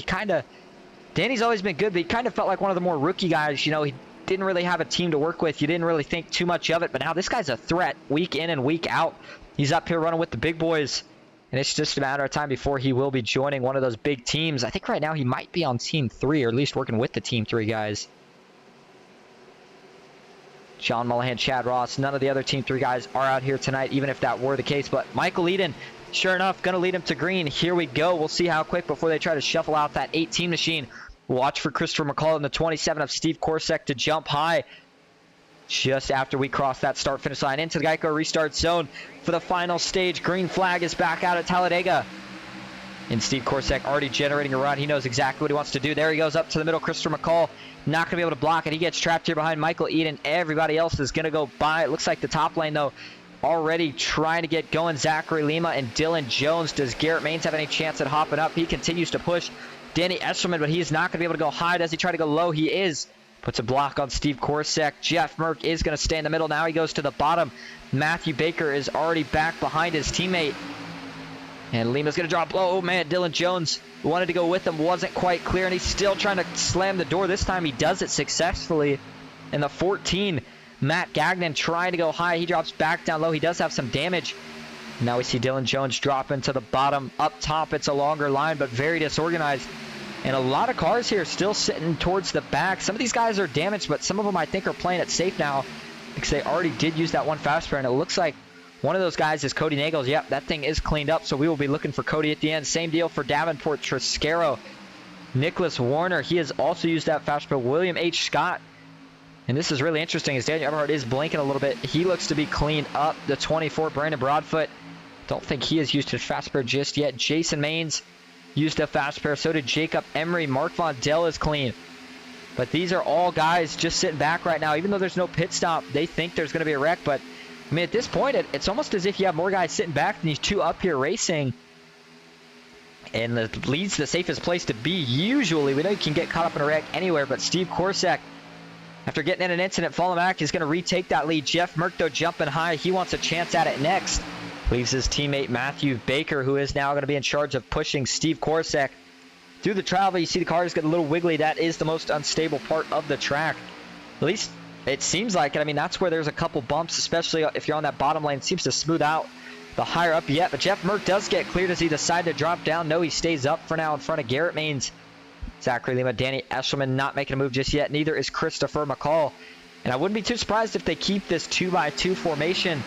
D: Danny's always been good, but he kind of felt like one of the more rookie guys. You know, he didn't really have a team to work with. You didn't really think too much of it, but now this guy's a threat week in and week out. He's up here running with the big boys, and it's just a matter of time before he will be joining one of those big teams. I think right now he might be on Team 3, or at least working with the Team 3 guys. John Mullahan, Chad Ross, none of the other Team 3 guys are out here tonight, even if that were the case. But Michael Eden, sure enough, going to lead him to green. Here we go. We'll see how quick before they try to shuffle out that 18 machine. Watch for Christopher McCall in the 27 of Steve Korsek to jump high just after we cross that start-finish line into the Geico restart zone for the final stage. Green flag is back out at Talladega. And Steve Korsek already generating a run. He knows exactly what he wants to do. There he goes up to the middle. Christopher McCall not going to be able to block it. He gets trapped here behind Michael Eden. Everybody else is going to go by. It looks like the top lane, though, already trying to get going. Zachary Lima and Dylan Jones. Does Garrett Maines have any chance at hopping up? He continues to push Danny Escherman, but he's not going to be able to go high. Does he try to go low? He is. Puts a block on Steve Korsek. Jeff Merck is going to stay in the middle. Now he goes to the bottom. Matthew Baker is already back behind his teammate. And Lima's going to drop low. Oh, man, Dylan Jones wanted to go with him. Wasn't quite clear, and he's still trying to slam the door. This time he does it successfully. In the 14, Matt Gagnon trying to go high. He drops back down low. He does have some damage. Now we see Dylan Jones dropping to the bottom. Up top, it's a longer line, but very disorganized. And a lot of cars here still sitting towards the back. Some of these guys are damaged, but some of them I think are playing it safe now because they already did use that one fast spare, and it looks like one of those guys is Cody Nagels. Yep, that thing is cleaned up, so we will be looking for Cody at the end. Same deal for Davenport Triscaro. Nicholas Warner, he has also used that fast spare. William H. Scott. And this is really interesting as Daniel Eberhardt is blinking a little bit. He looks to be cleaned up. The 24, Brandon Broadfoot. Don't think he has used his fast spare just yet. Jason Maines used a fast spare. So did Jacob Emery. Mark Von Dell is clean. But these are all guys just sitting back right now. Even though there's no pit stop, they think there's going to be a wreck. But, I mean, at this point, it's almost as if you have more guys sitting back than these two up here racing. And the lead's the safest place to be usually. We know you can get caught up in a wreck anywhere, but Steve Korsek, after getting in an incident, falling back, he's going to retake that lead. Jeff Merck, though, jumping high. He wants a chance at it next. Leaves his teammate Matthew Baker, who is now going to be in charge of pushing Steve Korsek through the travel. You see the cars get a little wiggly. That is the most unstable part of the track. At least it seems like it. I mean, that's where there's a couple bumps, especially if you're on that bottom lane. It seems to smooth out the higher up yet. But Jeff Merck does get clear. Does he decide to drop down? No, he stays up for now in front of Garrett Maines. Zachary Lima, Danny Escherman not making a move just yet. Neither is Christopher McCall. And I wouldn't be too surprised if they keep this 2x2 formation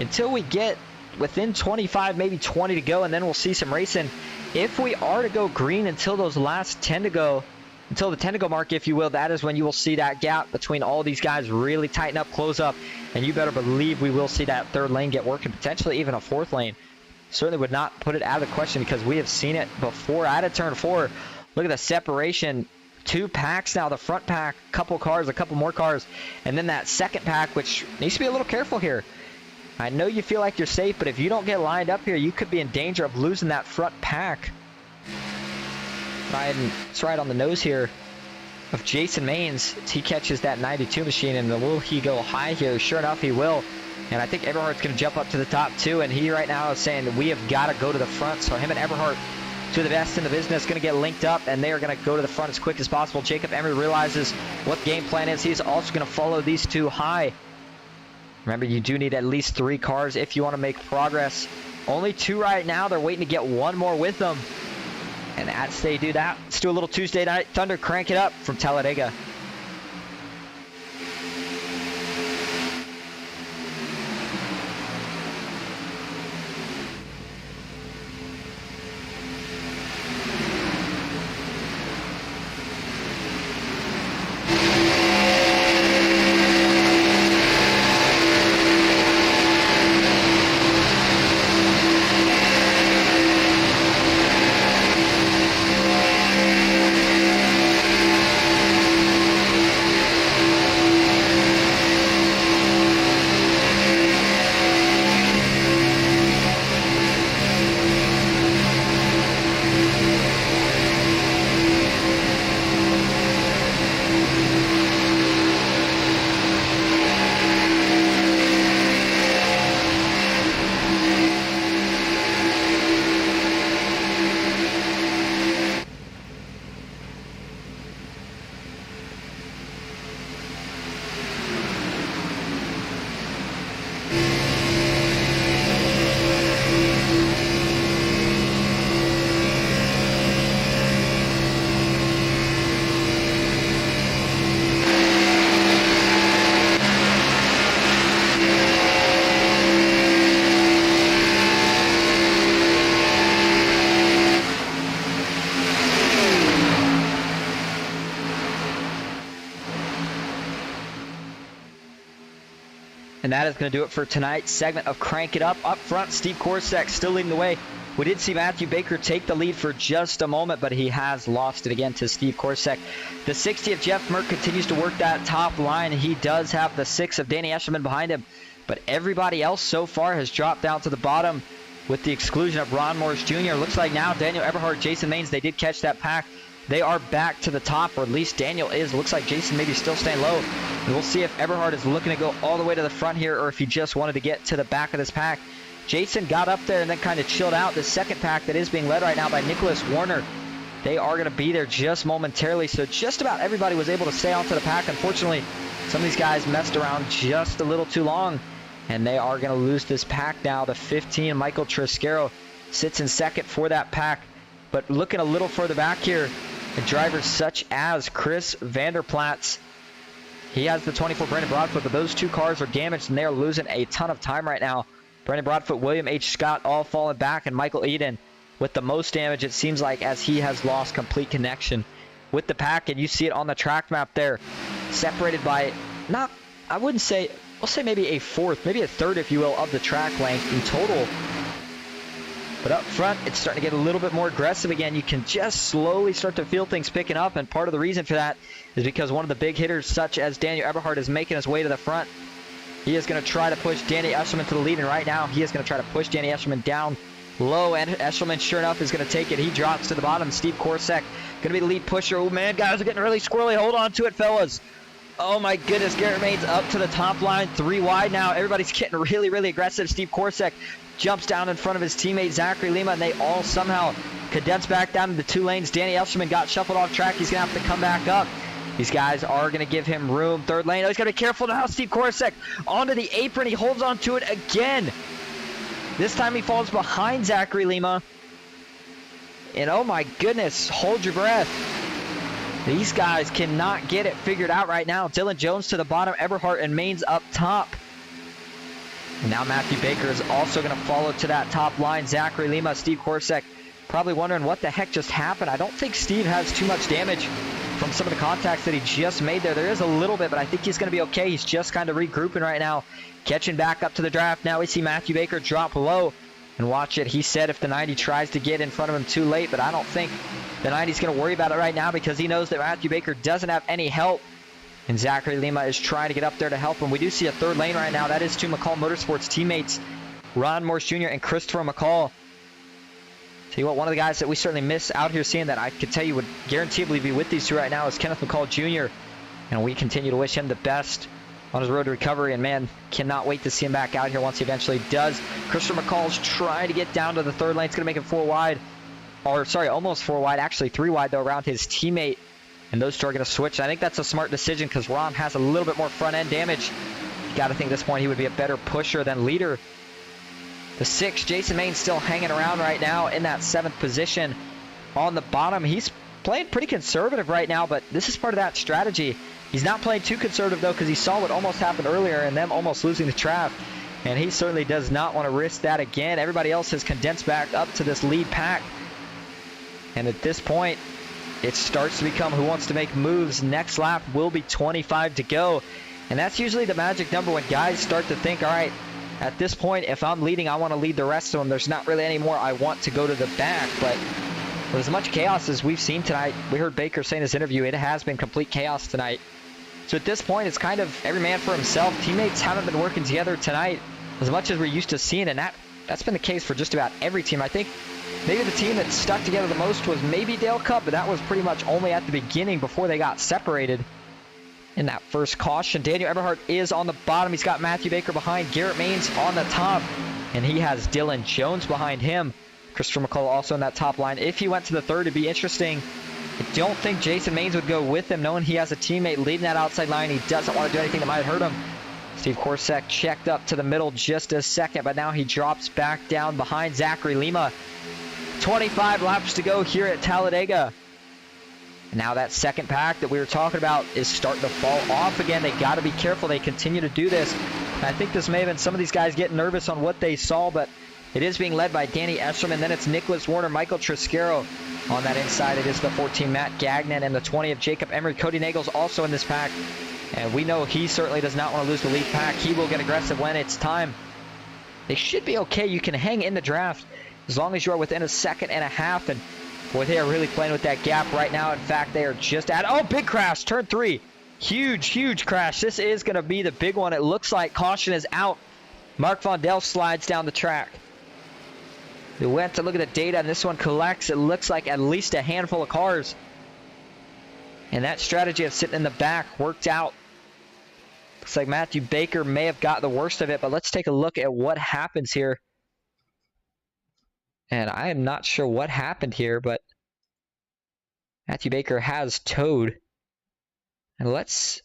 D: until we get within 25, maybe 20 to go, and then we'll see some racing. If we are to go green until those last 10 to go, until the 10 to go mark, if you will, that is when you will see that gap between all these guys really tighten up, close up, and you better believe we will see that third lane get working, potentially even a fourth lane. Certainly would not put it out of the question because we have seen it before out of turn 4. Look at the separation. 2 packs now, the front pack, a couple cars, a couple more cars, and then that second pack, which needs to be a little careful here. I know you feel like you're safe, but if you don't get lined up here, you could be in danger of losing that front pack. It's right on the nose here of Jason Maines. He catches that 92 machine, and will he go high here? Sure enough, he will. And I think Eberhardt's going to jump up to the top too, and he right now is saying that we have got to go to the front. So him and Eberhardt, two of the best in the business, going to get linked up, and they are going to go to the front as quick as possible. Jacob Emery realizes what the game plan is. He's also going to follow these two high. Remember, you do need at least 3 cars if you want to make progress. Only 2 right now. They're waiting to get 1 more with them. And as they do that, let's do a little Tuesday Night Thunder. Crank it up from Talladega. And that is going to do it for tonight's segment of Crank It Up. Up front, Steve Korsak still leading the way. We did see Matthew Baker take the lead for just a moment, but he has lost it again to Steve Korsak. The 60 of Jeff Merck continues to work that top line. He does have the 6 of Danny Eshelman behind him, but everybody else so far has dropped down to the bottom with the exclusion of Ron Morris Jr. Looks like now Daniel Eberhard, Jason Maines, they did catch that pack. They are back to the top, or at least Daniel is. Looks like Jason maybe still staying low. And we'll see if Eberhard is looking to go all the way to the front here, or if he just wanted to get to the back of this pack. Jason got up there and then kind of chilled out. The second pack that is being led right now by Nicholas Warner, they are going to be there just momentarily. So just about everybody was able to stay onto the pack. Unfortunately, some of these guys messed around just a little too long, and they are going to lose this pack now. The 15, Michael Triscaro, sits in second for that pack. But looking a little further back here, drivers such as Chris Vanderplatz, he has the 24 Brendan Broadfoot, but those 2 cars are damaged and they're losing a ton of time right now. Brendan Broadfoot, William H. Scott all falling back, and Michael Eden with the most damage, it seems like, as he has lost complete connection with the pack. And you see it on the track map there, separated by not, I wouldn't say, we'll say maybe a fourth, maybe a third, if you will, of the track length in total. But up front, it's starting to get a little bit more aggressive again. You can just slowly start to feel things picking up, and part of the reason for that is because one of the big hitters, such as Daniel Eberhard, is making his way to the front. He is going to try to push Danny Eshelman to the lead, and right now he is going to try to push Danny Eshelman down low, and Eshelman, sure enough, is going to take it. He drops to the bottom. Steve Korsak going to be the lead pusher. Oh, man, guys are getting really squirrely. Hold on to it, fellas. Oh, my goodness. Garrett Maines up to the top line, 3 wide now. Everybody's getting really, really aggressive. Steve Korsak jumps down in front of his teammate Zachary Lima, and they all somehow condense back down into 2 lanes. Danny Eshelman got shuffled off track. He's going to have to come back up. These guys are going to give him room. 3rd lane. Oh, he's got to be careful now. Steve Korsak onto the apron. He holds on to it again. This time he falls behind Zachary Lima. And oh my goodness, hold your breath. These guys cannot get it figured out right now. Dylan Jones to the bottom, Eberhard and Maines up top. And now Matthew Baker is also going to follow to that top line. Zachary Lima, Steve Korsak, probably wondering what the heck just happened. I don't think Steve has too much damage from some of the contacts that he just made there. There is a little bit, but I think he's going to be okay. He's just kind of regrouping right now, catching back up to the draft. Now we see Matthew Baker drop low, and watch it. He said if the 90 tries to get in front of him too late, but I don't think the 90's going to worry about it right now because he knows that Matthew Baker doesn't have any help. And Zachary Lima is trying to get up there to help him. We do see a 3rd lane right now. That is to McCall Motorsports teammates Ron Morse Jr. and Christopher McCall. Tell you what, one of the guys that we certainly miss out here seeing that I could tell you would guaranteedly be with these two right now is Kenneth McCall Jr. And we continue to wish him the best on his road to recovery. And man, cannot wait to see him back out here once he eventually does. Christopher McCall's trying to get down to the third lane. It's going to make him 4 wide. Or sorry, almost 4 wide. Actually 3 wide though around his teammate. And those two are going to switch. I think that's a smart decision because Ron has a little bit more front end damage. You got to think at this point he would be a better pusher than leader. The 6, Jason Main, still hanging around right now in that 7th position on the bottom. He's playing pretty conservative right now, but this is part of that strategy. He's not playing too conservative, though, because he saw what almost happened earlier and them almost losing the trap. And he certainly does not want to risk that again. Everybody else has condensed back up to this lead pack. And at this point, it starts to become who wants to make moves. Next lap will be 25 to go. And that's usually the magic number when guys start to think, all right, at this point, if I'm leading, I want to lead the rest of them. There's not really any more I want to go to the back. But with as much chaos as we've seen tonight, we heard Baker say in his interview, it has been complete chaos tonight. So at this point, it's kind of every man for himself. Teammates haven't been working together tonight as much as we're used to seeing, and that's been the case for just about every team. I think maybe the team that stuck together the most was maybe Dale Cup, but that was pretty much only at the beginning before they got separated in that first caution. Daniel Eberhardt is on the bottom. He's got Matthew Baker behind. Garrett Maines on the top, and he has Dylan Jones behind him. Christopher McCall also in that top line. If he went to the third, it'd be interesting. I don't think Jason Maines would go with him, knowing he has a teammate leading that outside line. He doesn't want to do anything that might hurt him. Steve Korsak checked up to the middle just a second, but now he drops back down behind Zachary Lima. 25 laps to go here at Talladega. And now that second pack that we were talking about is starting to fall off again. They got to be careful. They continue to do this. And I think this may have been some of these guys getting nervous on what they saw, but it is being led by Danny Esserman. Then it's Nicholas Warner, Michael Triscaro. On that inside, it is the 14, Matt Gagnon, and the 20 of Jacob Emery. Cody Nagel's also in this pack. And we know he certainly does not want to lose the lead pack. He will get aggressive when it's time. They should be okay. You can hang in the draft as long as you are within a second and a half. And boy, they are really playing with that gap right now. In fact, they are just at, oh, big crash, turn 3. Huge crash. This is going to be the big one. It looks like caution is out. Mark Vondel slides down the track. We went to look at the data, and this one collects, it looks like, at least a handful of cars. And that strategy of sitting in the back worked out. Looks like Matthew Baker may have got the worst of it, but let's take a look at what happens here. And I am not sure what happened here, but Matthew Baker has towed. And let's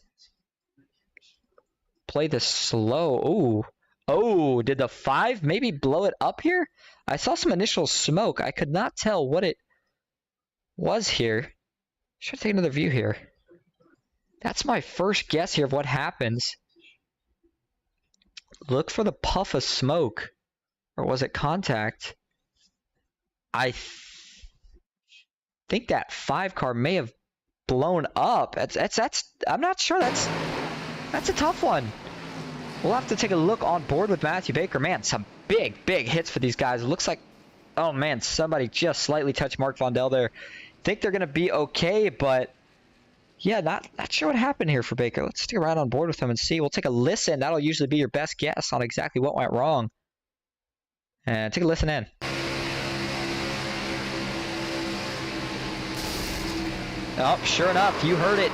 D: play the slow. Ooh. Oh, did the 5 maybe blow it up here? I saw some initial smoke. I could not tell what it was here. Should take another view here. That's my first guess here of what happens. Look for the puff of smoke. Or was it contact? I think that 5 car may have blown up. I'm not sure. That's a tough one. We'll have to take a look on board with Matthew Baker. Man, some big hits for these guys. It looks like, oh man, somebody just slightly touched Mark Vondel there. Think they're going to be okay, but yeah, not sure what happened here for Baker. Let's stick around on board with him and see. We'll take a listen. That'll usually be your best guess on exactly what went wrong. And take a listen in. Oh, sure enough, you heard it.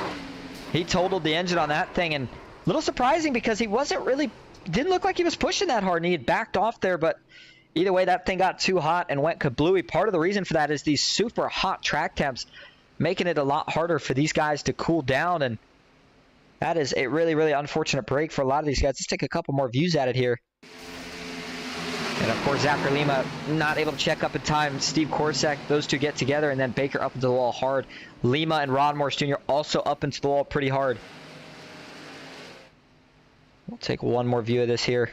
D: He totaled the engine on that thing, and a little surprising because he didn't look like he was pushing that hard, and he had backed off there, but either way, that thing got too hot and went kablooey. Part of the reason for that is these super hot track temps, making it a lot harder for these guys to cool down, and that is a really unfortunate break for a lot of these guys. Let's take a couple more views at it here. And of course, Zachary Lima not able to check up in time. Steve Korsak, those two get together, and then Baker up into the wall hard. Lima and Ron Morris Jr. also up into the wall pretty hard. We'll take one more view of this here.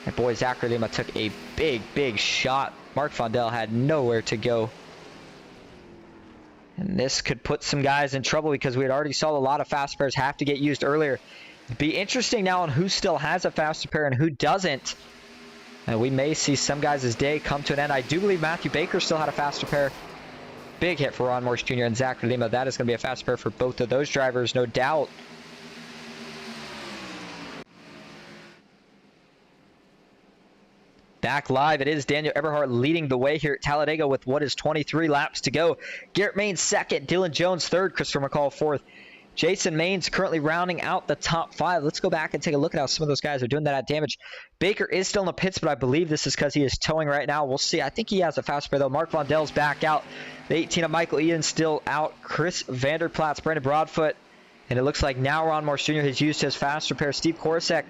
D: And boy, Zachary Lima took a big shot. Mark Vondel had nowhere to go. And this could put some guys in trouble because we had already saw a lot of fast pairs have to get used earlier. It'd be interesting now on who still has a faster pair and who doesn't. And we may see some guys' day come to an end. I do believe Matthew Baker still had a faster pair. Big hit for Ron Morris Jr. and Zachary Lima. That is going to be a faster pair for both of those drivers, no doubt. Back live, it is Daniel Eberhardt leading the way here at Talladega with what is 23 laps to go. Garrett Maines second, Dylan Jones third, Christopher McCall fourth. Jason Maines currently rounding out the top 5. Let's go back and take a look at how some of those guys are doing that at damage. Baker is still in the pits, but I believe this is because he is towing right now. We'll see. I think he has a fast spare, though. Mark Vondell's back out. The 18 of Michael Eden still out. Chris Vanderplat's, Brandon Broadfoot. And it looks like now Ron Morse Jr. has used his fast repair. Steve Korosek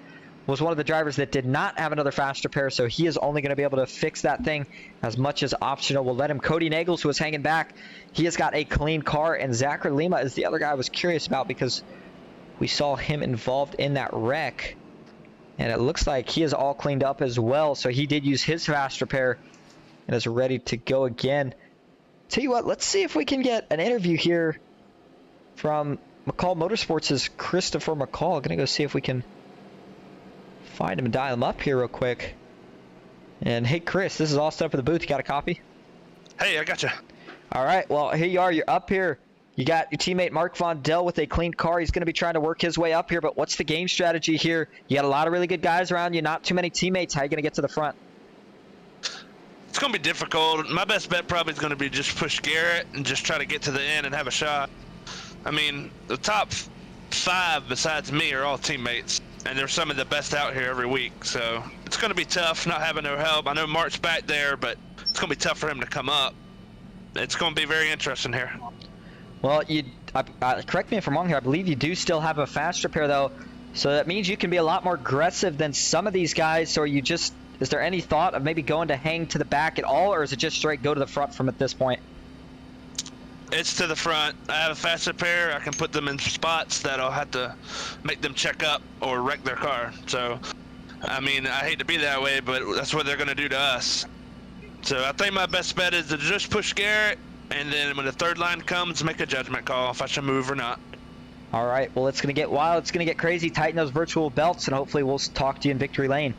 D: was one of the drivers that did not have another fast repair, so he is only going to be able to fix that thing as much as optional. We'll let him. Cody Nagels, who was hanging back, he has got a clean car, and Zachary Lima is the other guy I was curious about because we saw him involved in that wreck, and it looks like he is all cleaned up as well, so he did use his fast repair and is ready to go again. Tell you what, let's see if we can get an interview here from McCall Motorsports' Christopher McCall. Gonna go see if we can find him and dial him up here real quick. And hey, Chris, this is all set up for the booth. You got a copy?
G: Hey, I got you.
D: All right, well, here you are. You're up here. You got your teammate Mark Vondell with a clean car. He's going to be trying to work his way up here, but what's the game strategy here? You got a lot of really good guys around you, not too many teammates. How are you going to get to the front?
G: It's going to be difficult. My best bet probably is going to be just push Garrett and just try to get to the end and have a shot. I mean, the top 5 besides me are all teammates, and they're some of the best out here every week, so it's going to be tough not having no help. I know Mark's back there, but it's going to be tough for him to come up. It's going to be very interesting here.
D: Well, correct me if I'm wrong here. I believe you do still have a fast repair, though, so that means you can be a lot more aggressive than some of these guys. So is there any thought of maybe going to hang to the back at all, or is it just straight go to the front from at this point?
G: It's to the front. I have a fast repair. I can put them in spots that I'll have to make them check up or wreck their car. So, I mean, I hate to be that way, but that's what they're going to do to us. So I think my best bet is to just push Garrett, and then when the third line comes, make a judgment call if I should move or not.
D: All right. Well, it's going to get wild. It's going to get crazy. Tighten those virtual belts, and hopefully we'll talk to you in victory lane.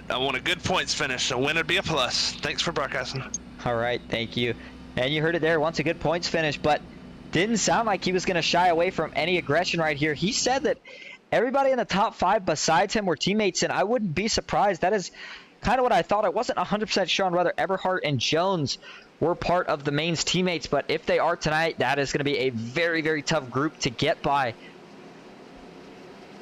G: I want a good points finish. A win would be a plus. Thanks for broadcasting.
D: All right. Thank you. And you heard it there, wants a good points finish, but didn't sound like he was going to shy away from any aggression right here. He said that everybody in the top 5 besides him were teammates, and I wouldn't be surprised. That is kind of what I thought. I wasn't 100% sure on whether Eberhardt and Jones were part of the Maines teammates, but if they are tonight, that is going to be a very, very tough group to get by.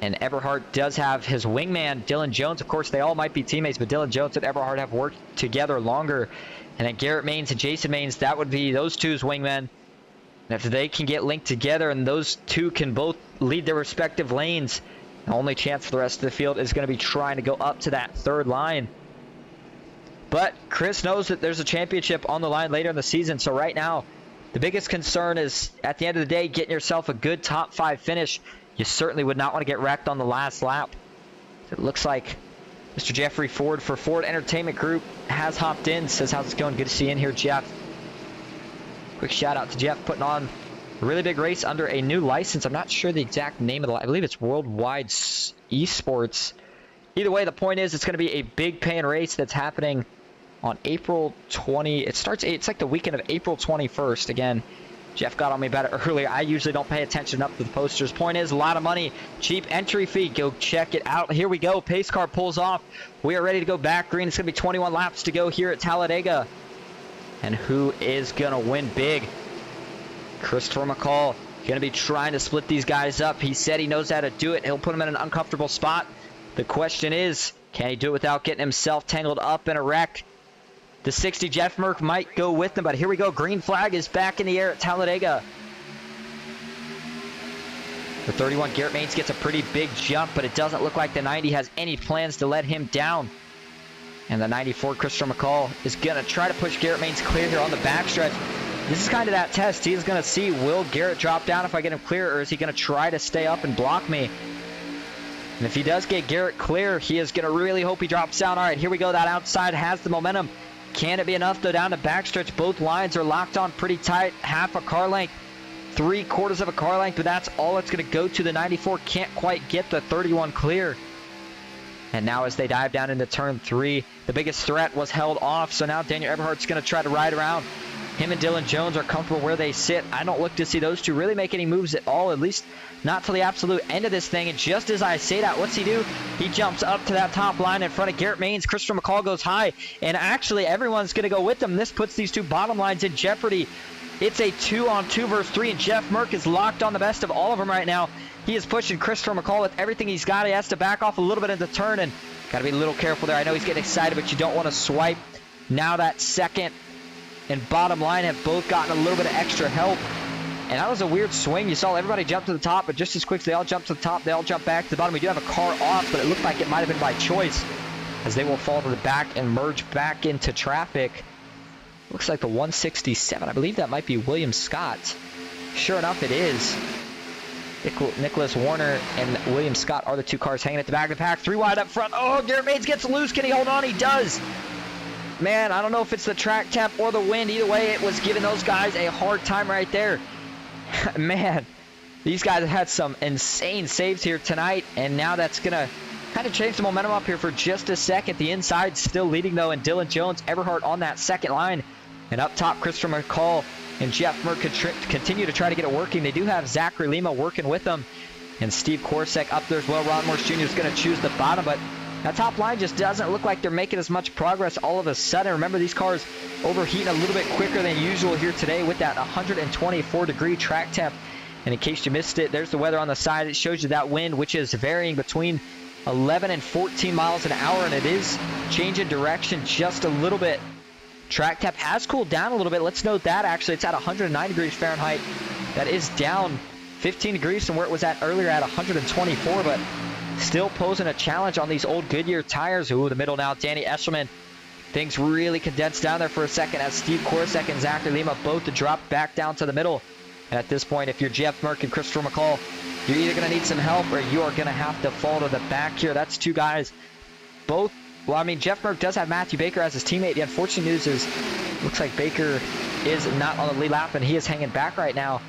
D: And Eberhardt does have his wingman, Dylan Jones. Of course, they all might be teammates, but Dylan Jones and Eberhardt have worked together longer. And then Garrett Maines and Jason Maines, that would be those two's wingmen. And if they can get linked together and those two can both lead their respective lanes, the only chance for the rest of the field is going to be trying to go up to that third line. But Chris knows that there's a championship on the line later in the season. So right now, the biggest concern is, at the end of the day, getting yourself a good top 5 finish. You certainly would not want to get wrecked on the last lap. It looks like Mr. Jeffrey Ford for Ford Entertainment Group has hopped in. Says, how's it going? Good to see you in here, Jeff. Quick shout out to Jeff putting on a really big race under a new license. I'm not sure the exact name of I believe it's Worldwide Esports. Either way, the point is it's going to be a big paying race that's happening on April 20. It's like the weekend of April 21st. Again, Jeff got on me about it earlier. I usually don't pay attention up to the posters. Point is, a lot of money, cheap entry fee. Go check it out. Here we go. Pace car pulls off. We are ready to go back green. It's going to be 21 laps to go here at Talladega. And who is going to win big? Christopher McCall going to be trying to split these guys up. He said he knows how to do it. He'll put them in an uncomfortable spot. The question is, can he do it without getting himself tangled up in a wreck? The 60 Jeff Merck might go with them, but here we go. Green flag is back in the air at Talladega. The 31 Garrett Maines gets a pretty big jump, but it doesn't look like the 90 has any plans to let him down. And the 94 Christopher McCall is going to try to push Garrett Maines clear here on the backstretch. This is kind of that test. He's going to see, will Garrett drop down if I get him clear, or is he going to try to stay up and block me? And if he does get Garrett clear, he is going to really hope he drops down. All right, here we go. That outside has the momentum. Can it be enough, though, down the backstretch? Both lines are locked on pretty tight. Half a car length, 3/4 of a car length, but that's all it's going to go to. The 94 can't quite get the 31 clear. And now as they dive down into turn 3, the biggest threat was held off. So now Daniel Eberhardt's going to try to ride around. Him and Dylan Jones are comfortable where they sit. I don't look to see those two really make any moves at all, at least not till the absolute end of this thing. And just as I say that, what's he do? He jumps up to that top line in front of Garrett Maines. Christopher McCall goes high, and actually everyone's going to go with them. This puts these two bottom lines in jeopardy. It's a 2-on-2 versus 3, and Jeff Merck is locked on the best of all of them right now. He is pushing Christopher McCall with everything he's got. He has to back off a little bit in the turn, and got to be a little careful there. I know he's getting excited, but you don't want to swipe. Now that second and bottom line have both gotten a little bit of extra help. And that was a weird swing. You saw everybody jump to the top, but just as quick as they all jump to the top, they all jump back to the bottom. We do have a car off, but it looked like it might have been by choice, as they will fall to the back and merge back into traffic. Looks like the 167. I believe that might be William Scott. Sure enough, it is. Nicholas Warner and William Scott are the two cars hanging at the back of the pack. 3 wide up front. Oh, Garrett Maines gets loose. Can he hold on? He does. Man, I don't know if it's the track tap or the wind. Either way, it was giving those guys a hard time right there. Man, these guys have had some insane saves here tonight, and now that's going to kind of change the momentum up here for just a second. The inside still leading, though, and Dylan Jones, Everhart on that second line. And up top, Christopher McCall and Jeff Merck continue to try to get it working. They do have Zachary Lima working with them, and Steve Korsek up there as well. Ron Morris Jr. is going to choose the bottom, but that top line just doesn't look like they're making as much progress all of a sudden. Remember, these cars overheating a little bit quicker than usual here today with that 124-degree track temp. And in case you missed it, there's the weather on the side. It shows you that wind, which is varying between 11 and 14 miles an hour, and it is changing direction just a little bit. Track temp has cooled down a little bit. Let's note that, actually. It's at 109 degrees Fahrenheit. That is down 15 degrees from where it was at earlier at 124, but still posing a challenge on these old Goodyear tires. Ooh, the middle now, Danny Eshelman. Things really condensed down there for a second as Steve Korsek and Zachary Lima both drop back down to the middle. And at this point, if you're Jeff Merck and Christopher McCall, you're either going to need some help or you are going to have to fall to the back here. That's two guys, both. Well, I mean, Jeff Merck does have Matthew Baker as his teammate. The unfortunate news is, looks like Baker is not on the lead lap, and he is hanging back right now.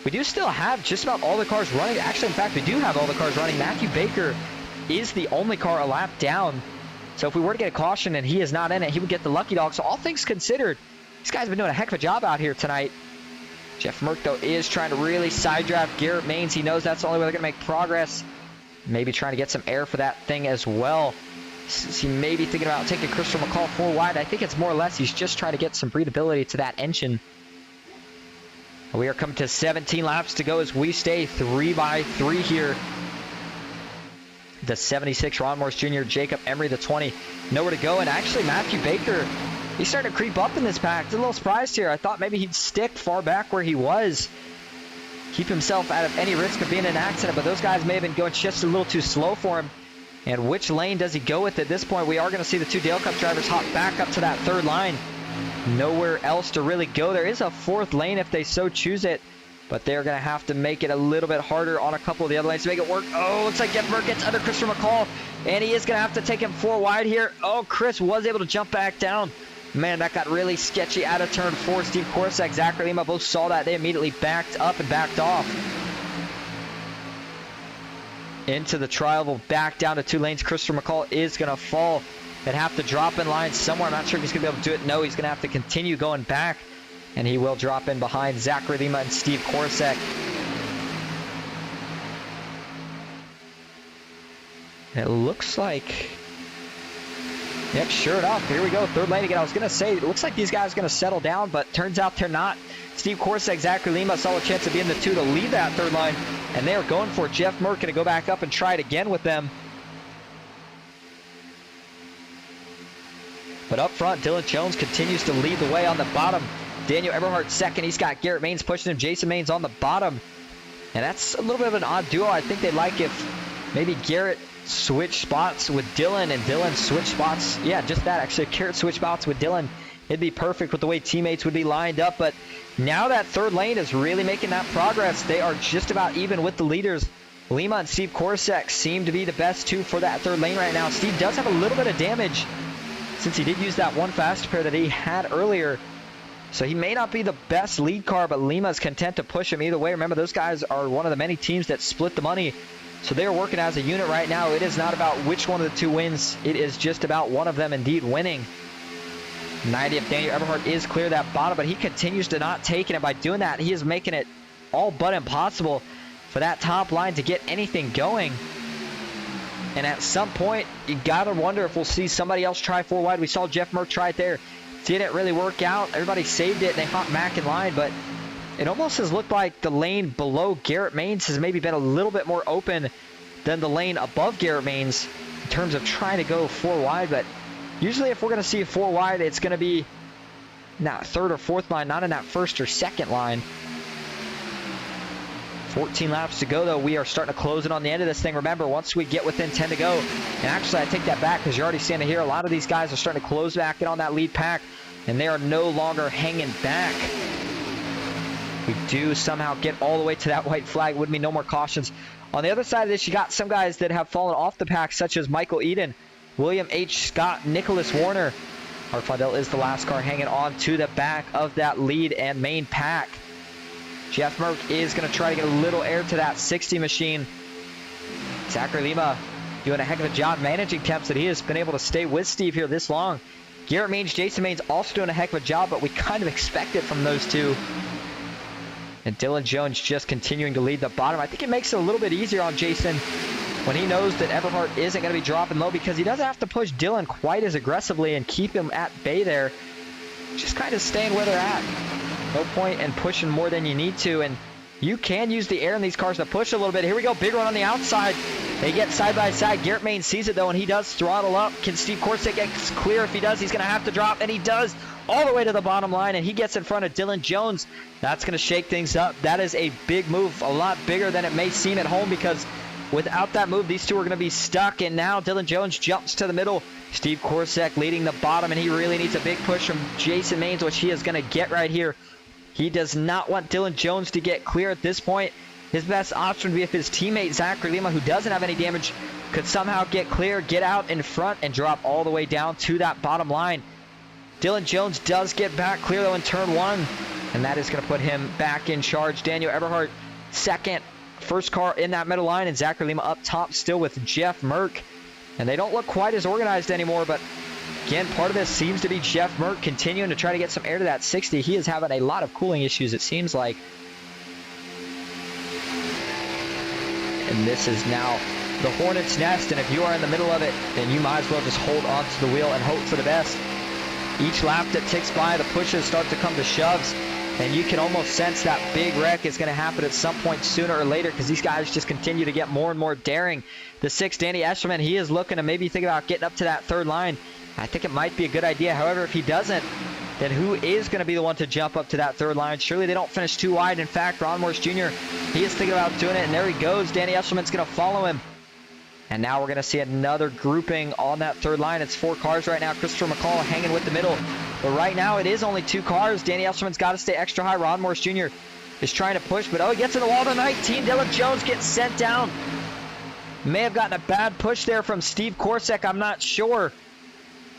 D: We do still have just about all the cars running. Actually, in fact, we do have all the cars running. Matthew Baker is the only car a lap down. So if we were to get a caution and he is not in it, he would get the lucky dog. So all things considered, these guys have been doing a heck of a job out here tonight. Jeff Merck, though, is trying to really side draft Garrett Maines. He knows that's the only way they're going to make progress. Maybe trying to get some air for that thing as well. He may be thinking about taking Christopher McCall 4 wide. I think it's more or less he's just trying to get some breathability to that engine. We are coming to 17 laps to go as we stay 3 by 3 here. The 76, Ron Morris Jr., Jacob Emery, the 20, nowhere to go. And actually, Matthew Baker, he's starting to creep up in this pack. A little surprised here. I thought maybe he'd stick far back where he was, keep himself out of any risk of being in an accident, but those guys may have been going just a little too slow for him. And which lane does he go with at this point? We are going to see the two Dale Cup drivers hop back up to that third line. Nowhere else to really go. There is a fourth lane if they so choose it, but they're going to have to make it a little bit harder on a couple of the other lanes to make it work. Oh, looks like Jeff Merck gets under Christopher McCall, and he is going to have to take him 4 wide here. Oh, Chris was able to jump back down. Man, that got really sketchy out of turn 4. Steve Korsek, Zachary Lima both saw that. They immediately backed up and backed off into the tri-oval, back down to 2 lanes. Christopher McCall is going to fall and have to drop in line somewhere. I'm not sure if he's going to be able to do it. No, he's going to have to continue going back, and he will drop in behind Zachary Lima and Steve Korsek. It looks like, yep, sure enough, here we go, third lane again. I was going to say, it looks like these guys are going to settle down, but turns out they're not. Steve Korsek, Zachary Lima, solid chance of being the 2 to lead that third line, and they are going for it. Jeff Merck going to go back up and try it again with them. But up front, Dylan Jones continues to lead the way on the bottom. Daniel Eberhardt second. He's got Garrett Maines pushing him. Jason Maines on the bottom. And that's a little bit of an odd duo. I think they'd like if maybe Garrett switched spots with Dylan and Dylan switched spots. Yeah, just that actually. Garrett switched spots with Dylan. It'd be perfect with the way teammates would be lined up. But now that third lane is really making that progress. They are just about even with the leaders. Lima and Steve Korsek seem to be the best 2 for that third lane right now. Steve does have a little bit of damage since he did use that one fast pair that he had earlier. So he may not be the best lead car, but Lima's content to push him either way. Remember, those guys are one of the many teams that split the money. So they are working as a unit right now. It is not about which one of the 2 wins. It is just about one of them indeed winning. 90th, Daniel Eberhardt is clear that bottom, but he continues to not take it. And by doing that, he is making it all but impossible for that top line to get anything going. And at some point, you gotta wonder if we'll see somebody else try 4 wide. We saw Jeff Merck try it there. Didn't really work out. Everybody saved it, and they hopped Mack in line, but it almost has looked like the lane below Garrett Maines has maybe been a little bit more open than the lane above Garrett Maines in terms of trying to go 4 wide. But usually if we're going to see a 4 wide, it's going to be in that 3rd or 4th line, not in that 1st or 2nd line. 14 laps to go, though. We are starting to close in on the end of this thing. Remember, once we get within 10 to go, and actually I take that back because you're already standing here. A lot of these guys are starting to close back in on that lead pack, and they are no longer hanging back. We do somehow get all the way to that white flag. Would be no more cautions. On the other side of this, you got some guys that have fallen off the pack, such as Michael Eden, William H. Scott, Nicholas Warner. Art Fidel is the last car hanging on to the back of that lead and main pack. Jeff Merck is going to try to get a little air to that 60 machine. Zachary Lima doing a heck of a job managing temps, that he has been able to stay with Steve here this long. Garrett Maines, Jason Maines also doing a heck of a job, but we kind of expect it from those two. And Dylan Jones just continuing to lead the bottom. I think it makes it a little bit easier on Jason when he knows that Eberhardt isn't going to be dropping low, because he doesn't have to push Dylan quite as aggressively and keep him at bay there. Just kind of staying where they're at. No point in pushing more than you need to, and you can use the air in these cars to push a little bit. Here we go, big run on the outside. They get side by side. Garrett Maines sees it though, and he does throttle up. Can Steve Korsick get clear? If he does, he's going to have to drop, and he does, all the way to the bottom line, and he gets in front of Dylan Jones. That's going to shake things up. That is a big move, a lot bigger than it may seem at home, because without that move, these two are going to be stuck, and now Dylan Jones jumps to the middle. Steve Korsick leading the bottom, and he really needs a big push from Jason Maines, which he is going to get right here. He does not want Dylan Jones to get clear at this point. His best option would be if his teammate Zachary Lima, who doesn't have any damage, could somehow get clear, get out in front, and drop all the way down to that bottom line. Dylan Jones does get back clear though in turn 1, and that is going to put him back in charge. Daniel Eberhardt second, first car in that middle line, and Zachary Lima up top still with Jeff Merck. And they don't look quite as organized anymore, but again, part of this seems to be Jeff Merck continuing to try to get some air to that 60. He is having a lot of cooling issues, it seems like. And this is now the Hornet's Nest, and if you are in the middle of it, then you might as well just hold on to the wheel and hope for the best. Each lap that ticks by, the pushes start to come to shoves, and you can almost sense that big wreck is going to happen at some point sooner or later, because these guys just continue to get more and more daring. The 6th, Danny Escherman, he is looking to maybe think about getting up to that 3rd line. I think it might be a good idea. However, if he doesn't, then who is going to be the one to jump up to that 3rd line? Surely they don't finish too wide. In fact, Ron Morris Jr., he is thinking about doing it, and there he goes. Danny Escherman's going to follow him. And now we're going to see another grouping on that 3rd line. It's 4 cars right now. Christopher McCall hanging with the middle. But right now it is only 2 cars. Danny Escherman's got to stay extra high. Ron Morris Jr. is trying to push, but he gets in the wall to 19. Dylan Jones gets sent down. May have gotten a bad push there from Steve Korsick. I'm not sure.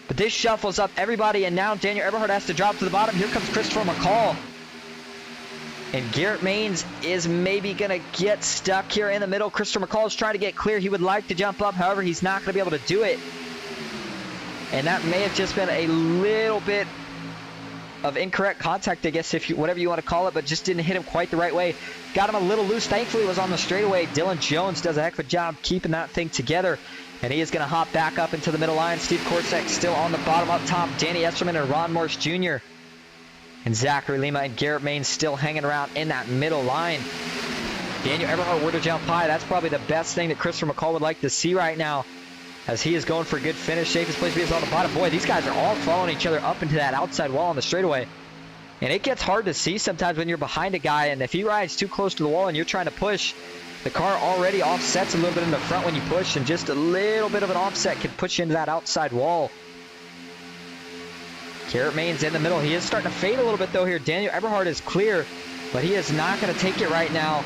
D: But this shuffles up everybody, and now Daniel Eberhardt has to drop to the bottom. Here comes Christopher McCall. And Garrett Maines is maybe going to get stuck here in the middle. Christopher McCall is trying to get clear. He would like to jump up. However, he's not going to be able to do it. And that may have just been a little bit of incorrect contact, I guess, if you, whatever you want to call it, but just didn't hit him quite the right way. Got him a little loose. Thankfully, it was on the straightaway. Dylan Jones does a heck of a job keeping that thing together. And he is going to hop back up into the middle line. Steve Korsick still on the bottom up top. Danny Escherman and Ron Morris Jr. And Zachary Lima and Garrett Maines still hanging around in that middle line. Daniel Eberhardt were to jump high. That's probably the best thing that Christopher McCall would like to see right now, as he is going for a good finish. Safest place to be is on the bottom. Boy, these guys are all following each other up into that outside wall on the straightaway. And it gets hard to see sometimes when you're behind a guy, and if he rides too close to the wall and you're trying to push, the car already offsets a little bit in the front when you push, and just a little bit of an offset can push you into that outside wall. Garrett Maines in the middle. He is starting to fade a little bit though here. Daniel Eberhardt is clear, but he is not going to take it right now.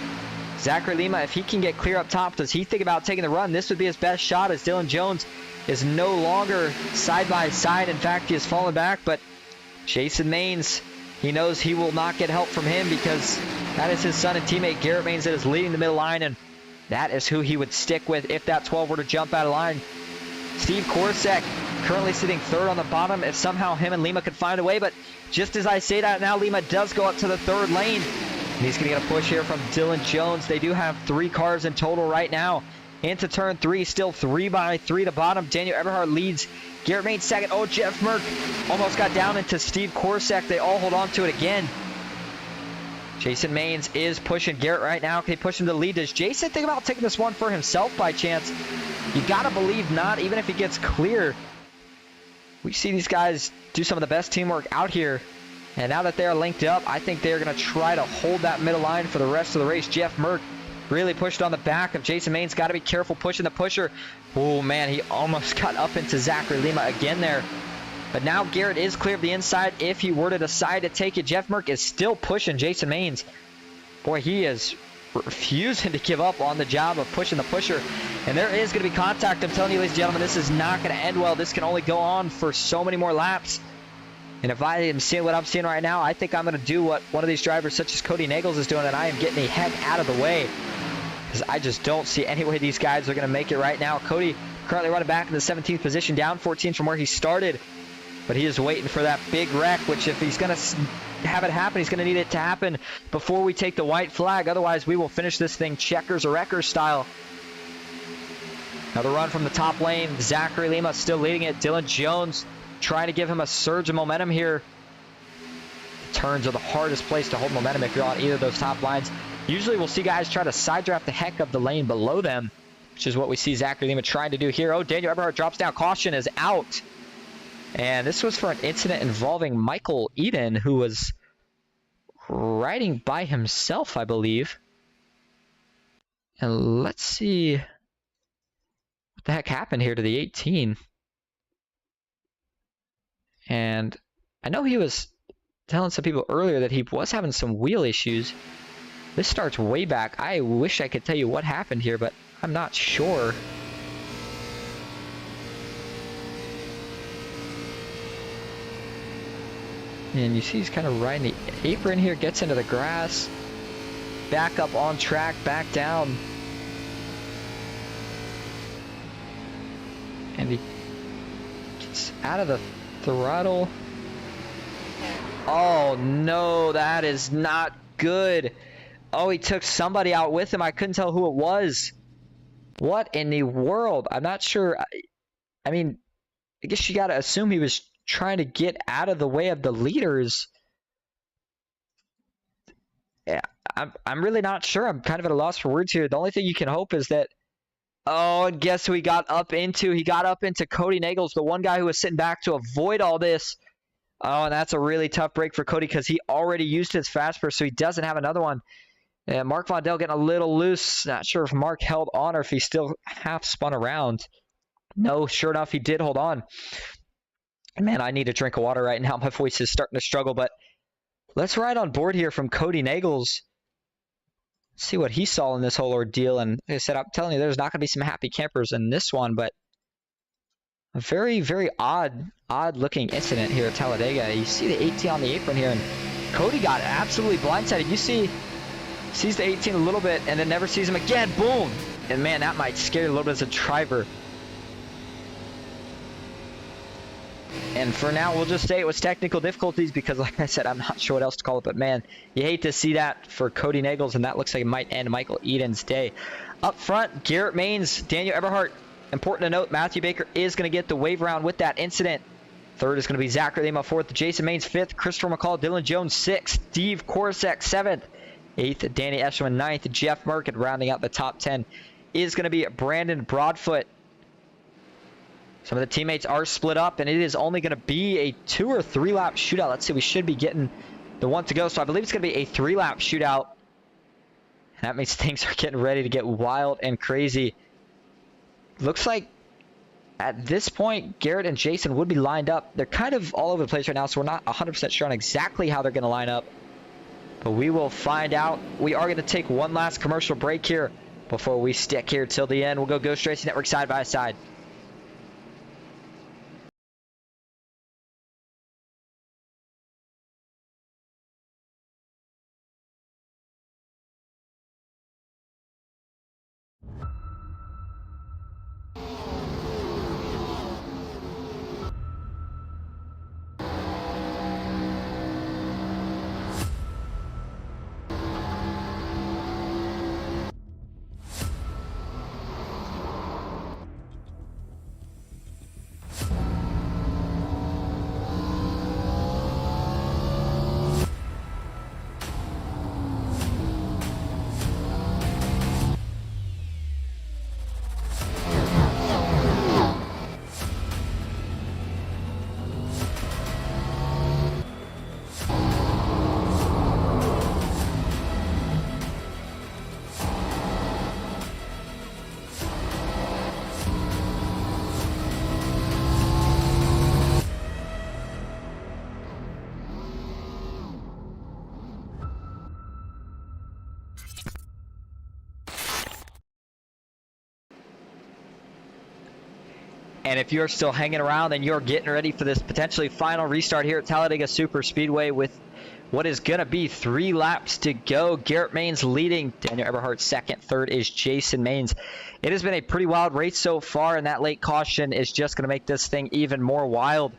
D: Zachary Lima, if he can get clear up top, does he think about taking the run? This would be his best shot, as Dylan Jones is no longer side by side. In fact, he has fallen back, but Jason Maines, he knows he will not get help from him, because that is his son and teammate Garrett Maines that is leading the middle line, and that is who he would stick with if that 12 were to jump out of line. Steve Korsick, currently sitting third on the bottom. If somehow him and Lima could find a way, but just as I say that now, Lima does go up to the third lane. And he's going to get a push here from Dylan Jones. They do have 3 cars in total right now. Into turn 3, still 3 by 3 to bottom. Daniel Eberhardt leads. Garrett Main second. Oh, Jeff Merck almost got down into Steve Korsak. They all hold on to it again. Jason Maines is pushing Garrett right now. Can he push him to the lead? Does Jason think about taking this one for himself by chance? You got to believe not, even if he gets clear. We see these guys do some of the best teamwork out here. And now that they're linked up, I think they're going to try to hold that middle line for the rest of the race. Jeff Merck really pushed on the back of Jason Maines. Got to be careful pushing the pusher. Oh, man, he almost got up into Zachary Lima again there. But now Garrett is clear of the inside if he were to decide to take it. Jeff Merck is still pushing Jason Maines. Boy, he is refusing to give up on the job of pushing the pusher. And there is going to be contact. I'm telling you, ladies and gentlemen, this is not going to end well. This can only go on for so many more laps. And if I am seeing what I'm seeing right now, I think I'm going to do what one of these drivers such as Cody Nagels is doing, and I am getting the heck out of the way. Because I just don't see any way these guys are going to make it right now. Cody currently running back in the 17th position, down 14 from where he started. But he is waiting for that big wreck, which if he's going to have it happen, he's going to need it to happen before we take the white flag. Otherwise, we will finish this thing checkers or wreckers style. Another run from the top lane. Zachary Lima still leading it. Dylan Jones trying to give him a surge of momentum here. Turns are the hardest place to hold momentum if you're on either of those top lines. Usually we'll see guys try to side draft the heck of the lane below them, which is what we see Zachary Lima trying to do here. Oh, Daniel Eberhardt drops down. Caution is out. And this was for an incident involving Michael Eden, who was riding by himself, I believe. And let's see what the heck happened here to the 18. And I know he was telling some people earlier that he was having some wheel issues. This starts way back. I wish I could tell you what happened here, but I'm not sure. And you see he's kind of riding the apron here, gets into the grass. Back up on track, back down. And he gets out of the throttle. Oh no, that is not good. Oh, he took somebody out with him. I couldn't tell who it was. What in the world? I'm not sure. I mean, I guess you got to assume he was trying to get out of the way of the leaders. Yeah, I'm really not sure. I'm kind of at a loss for words here. The only thing you can hope is that, oh, and guess who he got up into? He got up into Cody Nagels, the one guy who was sitting back to avoid all this. Oh, and that's a really tough break for Cody because he already used his fast burst, so he doesn't have another one. And Mark Vondell getting a little loose. Not sure if Mark held on or if he still half spun around. No, sure enough, he did hold on. Man, I need a drink of water right now. My voice is starting to struggle, but let's ride on board here from Cody Nagels. See what he saw in this whole ordeal. And like I said, I'm telling you, there's not going to be some happy campers in this one, but a very, very odd looking incident here at Talladega. You see the 18 on the apron here, and Cody got absolutely blindsided. You see, sees the 18 a little bit and then never sees him again. Boom! And man, that might scare you a little bit as a driver. And for now, we'll just say it was technical difficulties because, like I said, I'm not sure what else to call it. But man, you hate to see that for Cody Nagels, and that looks like it might end Michael Eden's day. Up front, Garrett Maines, Daniel Eberhardt. Important to note, Matthew Baker is going to get the wave round with that incident. Third is going to be Zachary Lima. Fourth, Jason Maines. Fifth, Christopher McCall. Dylan Jones. Sixth, Steve Korsak. Seventh. Eighth, Danny Eshelman. Ninth, Jeff Merkin. Rounding out the top 10 is going to be Brandon Broadfoot. Some of the teammates are split up, and it is only going to be a 2 or 3 lap shootout. Let's see, we should be getting the one to go. So I believe it's going to be a 3 lap shootout. And that means things are getting ready to get wild and crazy. Looks like at this point, Garrett and Jason would be lined up. They're kind of all over the place right now, so we're not 100% sure on exactly how they're going to line up. But we will find out. We are going to take one last commercial break here before we stick here till the end. We'll go Ghost Racing Network side by side. And if you're still hanging around and you're getting ready for this potentially final restart here at Talladega Superspeedway with what is going to be 3 laps to go. Garrett Maines leading, Daniel Eberhardt second, third is Jason Maines. It has been a pretty wild race so far, and that late caution is just going to make this thing even more wild.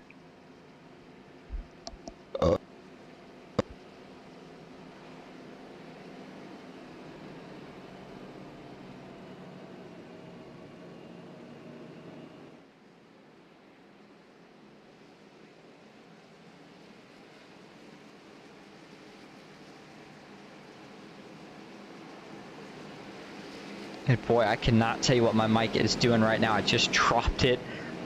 D: And boy, I cannot tell you what my mic is doing right now. I just dropped it.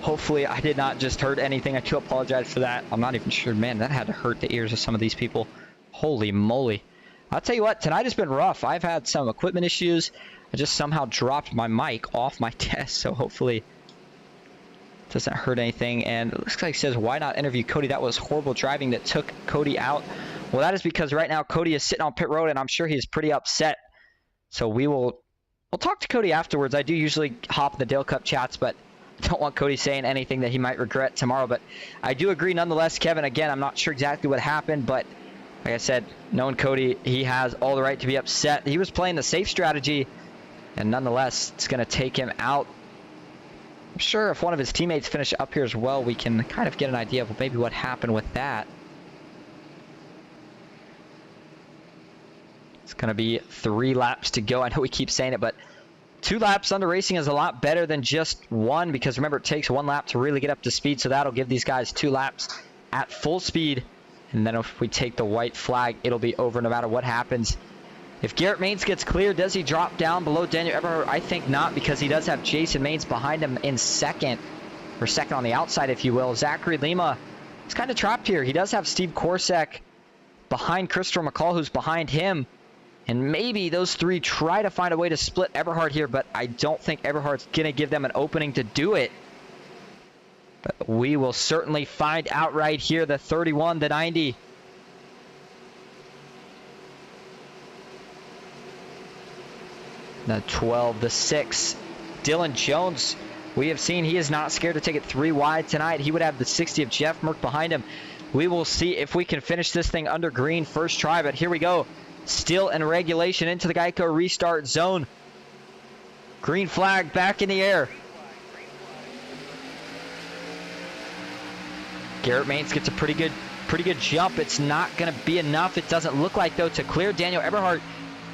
D: Hopefully I did not just hurt anything. I do apologize for that. I'm not even sure. Man, that had to hurt the ears of some of these people. Holy moly. I'll tell you what, tonight has been rough. I've had some equipment issues. I just somehow dropped my mic off my desk, so hopefully it doesn't hurt anything. And it looks like it says, why not interview Cody? That was horrible driving that took Cody out. Well, that is because right now Cody is sitting on pit road, and I'm sure he's pretty upset. So we'll talk to Cody afterwards. I do usually hop in the Dale Cup chats, but I don't want Cody saying anything that he might regret tomorrow. But I do agree nonetheless, Kevin. Again, I'm not sure exactly what happened, but like I said, knowing Cody, he has all the right to be upset. He was playing the safe strategy, and nonetheless, it's going to take him out. I'm sure if one of his teammates finish up here as well, we can kind of get an idea of maybe what happened with that. It's going to be 3 laps to go. I know we keep saying it, but 2 laps under racing is a lot better than just 1, because remember, it takes 1 lap to really get up to speed, so that'll give these guys 2 laps at full speed. And then if we take the white flag, it'll be over no matter what happens. If Garrett Maines gets clear, does he drop down below Daniel Eberhardt? I think not, because he does have Jason Maines behind him in second, or second on the outside, if you will. Zachary Lima is kind of trapped here. He does have Steve Korsak behind Christopher McCall, who's behind him. And maybe those 3 try to find a way to split Eberhardt here, but I don't think Eberhardt's going to give them an opening to do it. But we will certainly find out right here. The 31, the 90. The 12, the 6. Dylan Jones, we have seen he is not scared to take it 3 wide tonight. He would have the 60 of Jeff Merck behind him. We will see if we can finish this thing under green first try, but here we go. Still in regulation into the Geico restart zone. Green flag back in the air. Garrett Maines gets a pretty good jump. It's not going to be enough. It doesn't look like, though, to clear Daniel Eberhardt.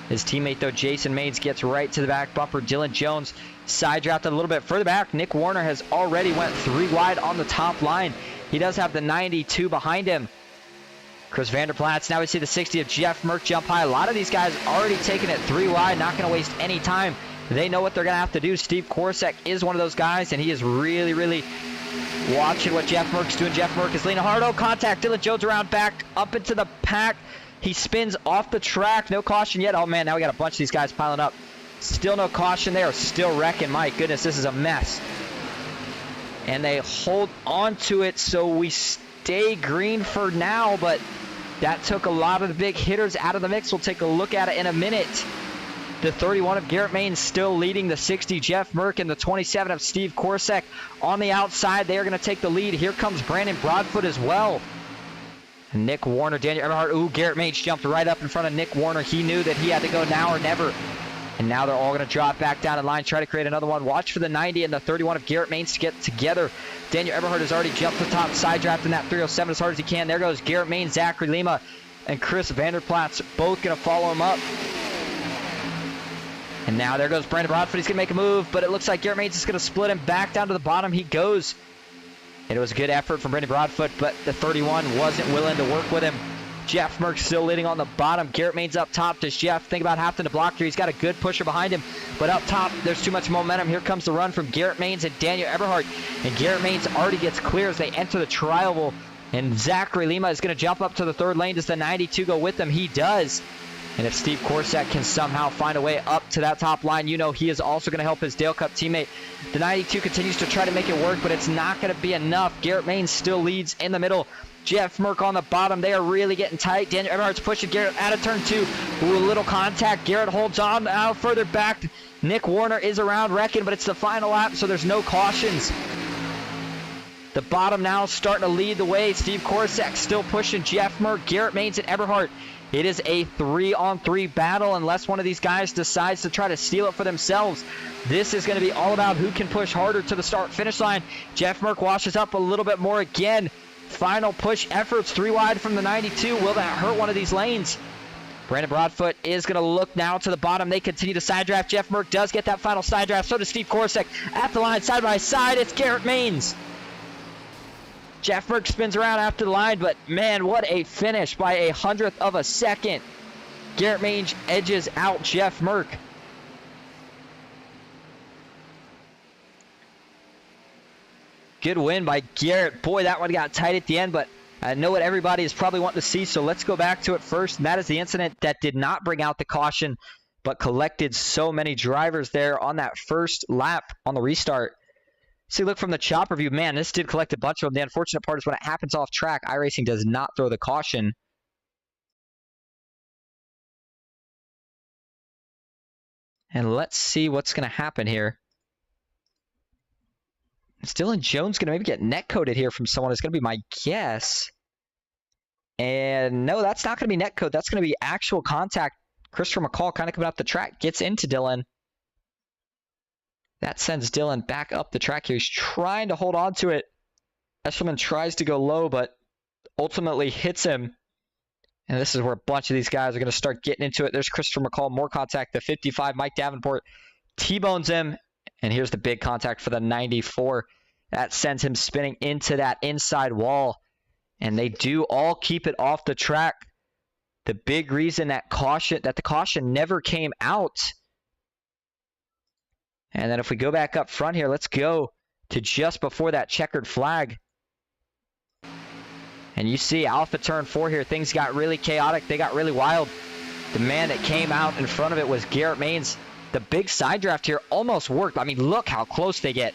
D: His teammate, though, Jason Maines, gets right to the back bumper. Dylan Jones side drafted a little bit further back. Nick Warner has already went 3 wide on the top line. He does have the 92 behind him. Chris Vanderplatz, now we see the 60 of Jeff Merck jump high. A lot of these guys already taking it 3 wide, not going to waste any time. They know what they're going to have to do. Steve Korsak is one of those guys, and he is really watching what Jeff Merck's doing. Jeff Merck is leaning hard. Oh, contact. Dylan Jones around back up into the pack. He spins off the track. No caution yet. Oh, man, now we got a bunch of these guys piling up. Still no caution. They are still wrecking. My goodness, this is a mess. And they hold on to it, so we stay green for now, but that took a lot of the big hitters out of the mix. We'll take a look at it in a minute. The 31 of Garrett Maines still leading, the 60 Jeff Merck, and the 27 of Steve Korsak on the outside. They are going to take the lead. Here comes Brandon Broadfoot as well. And Nick Warner, Daniel Eberhardt. Ooh, Garrett Maines jumped right up in front of Nick Warner. He knew that he had to go now or never. And now they're all going to drop back down in line, try to create another one. Watch for the 90 and the 31 of Garrett Maines to get together. Daniel Eberhardt has already jumped to the top, side drafting that 307 as hard as he can. There goes Garrett Maines, Zachary Lima, and Chris Vanderplatz, both going to follow him up. And now there goes Brandon Broadfoot. He's going to make a move, but it looks like Garrett Maines is going to split him back down to the bottom. He goes. And it was a good effort from Brandon Broadfoot, but the 31 wasn't willing to work with him. Jeff Merck still leading on the bottom. Garrett Maines up top. Does Jeff think about having to block here? He's got a good pusher behind him, but up top, there's too much momentum. Here comes the run from Garrett Maines and Daniel Eberhardt, and Garrett Maines already gets clear as they enter the tri-oval, and Zachary Lima is going to jump up to the 3rd lane. Does the 92 go with him? He does. And if Steve Korsak can somehow find a way up to that top line, you know he is also going to help his Dale Cup teammate. The 92 continues to try to make it work, but it's not going to be enough. Garrett Maines still leads in the middle. Jeff Merck on the bottom. They are really getting tight. Daniel Eberhardt's pushing Garrett out of turn 2. Ooh, a little contact. Garrett holds on out further back. Nick Warner is around wrecking, but it's the final lap, so there's no cautions. The bottom now starting to lead the way. Steve Korsak still pushing Jeff Merck, Garrett Maines, and Eberhardt. It is a 3-on-3 battle unless one of these guys decides to try to steal it for themselves. This is going to be all about who can push harder to the start-finish line. Jeff Merck washes up a little bit more again. Final push efforts, 3 wide from the 92. Will that hurt one of these lanes? Brandon Broadfoot is going to look now to the bottom. They continue to side draft. Jeff Merck does get that final side draft. So does Steve Korsak at the line, side by side. It's Garrett Maines. Jeff Merck spins around after the line, but man, what a finish by a 100th of a second. Garrett Maines edges out Jeff Merck. Good win by Garrett. Boy, that one got tight at the end, but I know what everybody is probably wanting to see, so let's go back to it first. And that is the incident that did not bring out the caution, but collected so many drivers there on that first lap on the restart. See, look from the chopper view, man, this did collect a bunch of them. The unfortunate part is when it happens off track, iRacing does not throw the caution. And let's see what's going to happen here. Dylan Jones going to maybe get netcoded here from someone is going to be my guess. And no, that's not going to be netcode. That's going to be actual contact. Christopher McCall kind of coming up the track, gets into Dylan. That sends Dylan back up the track here. He's trying to hold on to it. Eshelman tries to go low, but ultimately hits him. And this is where a bunch of these guys are going to start getting into it. There's Christopher McCall, more contact. The 55, Mike Davenport, T-bones him. And here's the big contact for the 94. That sends him spinning into that inside wall. And they do all keep it off the track. The big reason that the caution never came out. And then if we go back up front here, let's go to just before that checkered flag. And you see Alpha turn 4 here. Things got really chaotic. They got really wild. The man that came out in front of it was Garrett Maines. The big side draft here almost worked. I mean, look how close they get.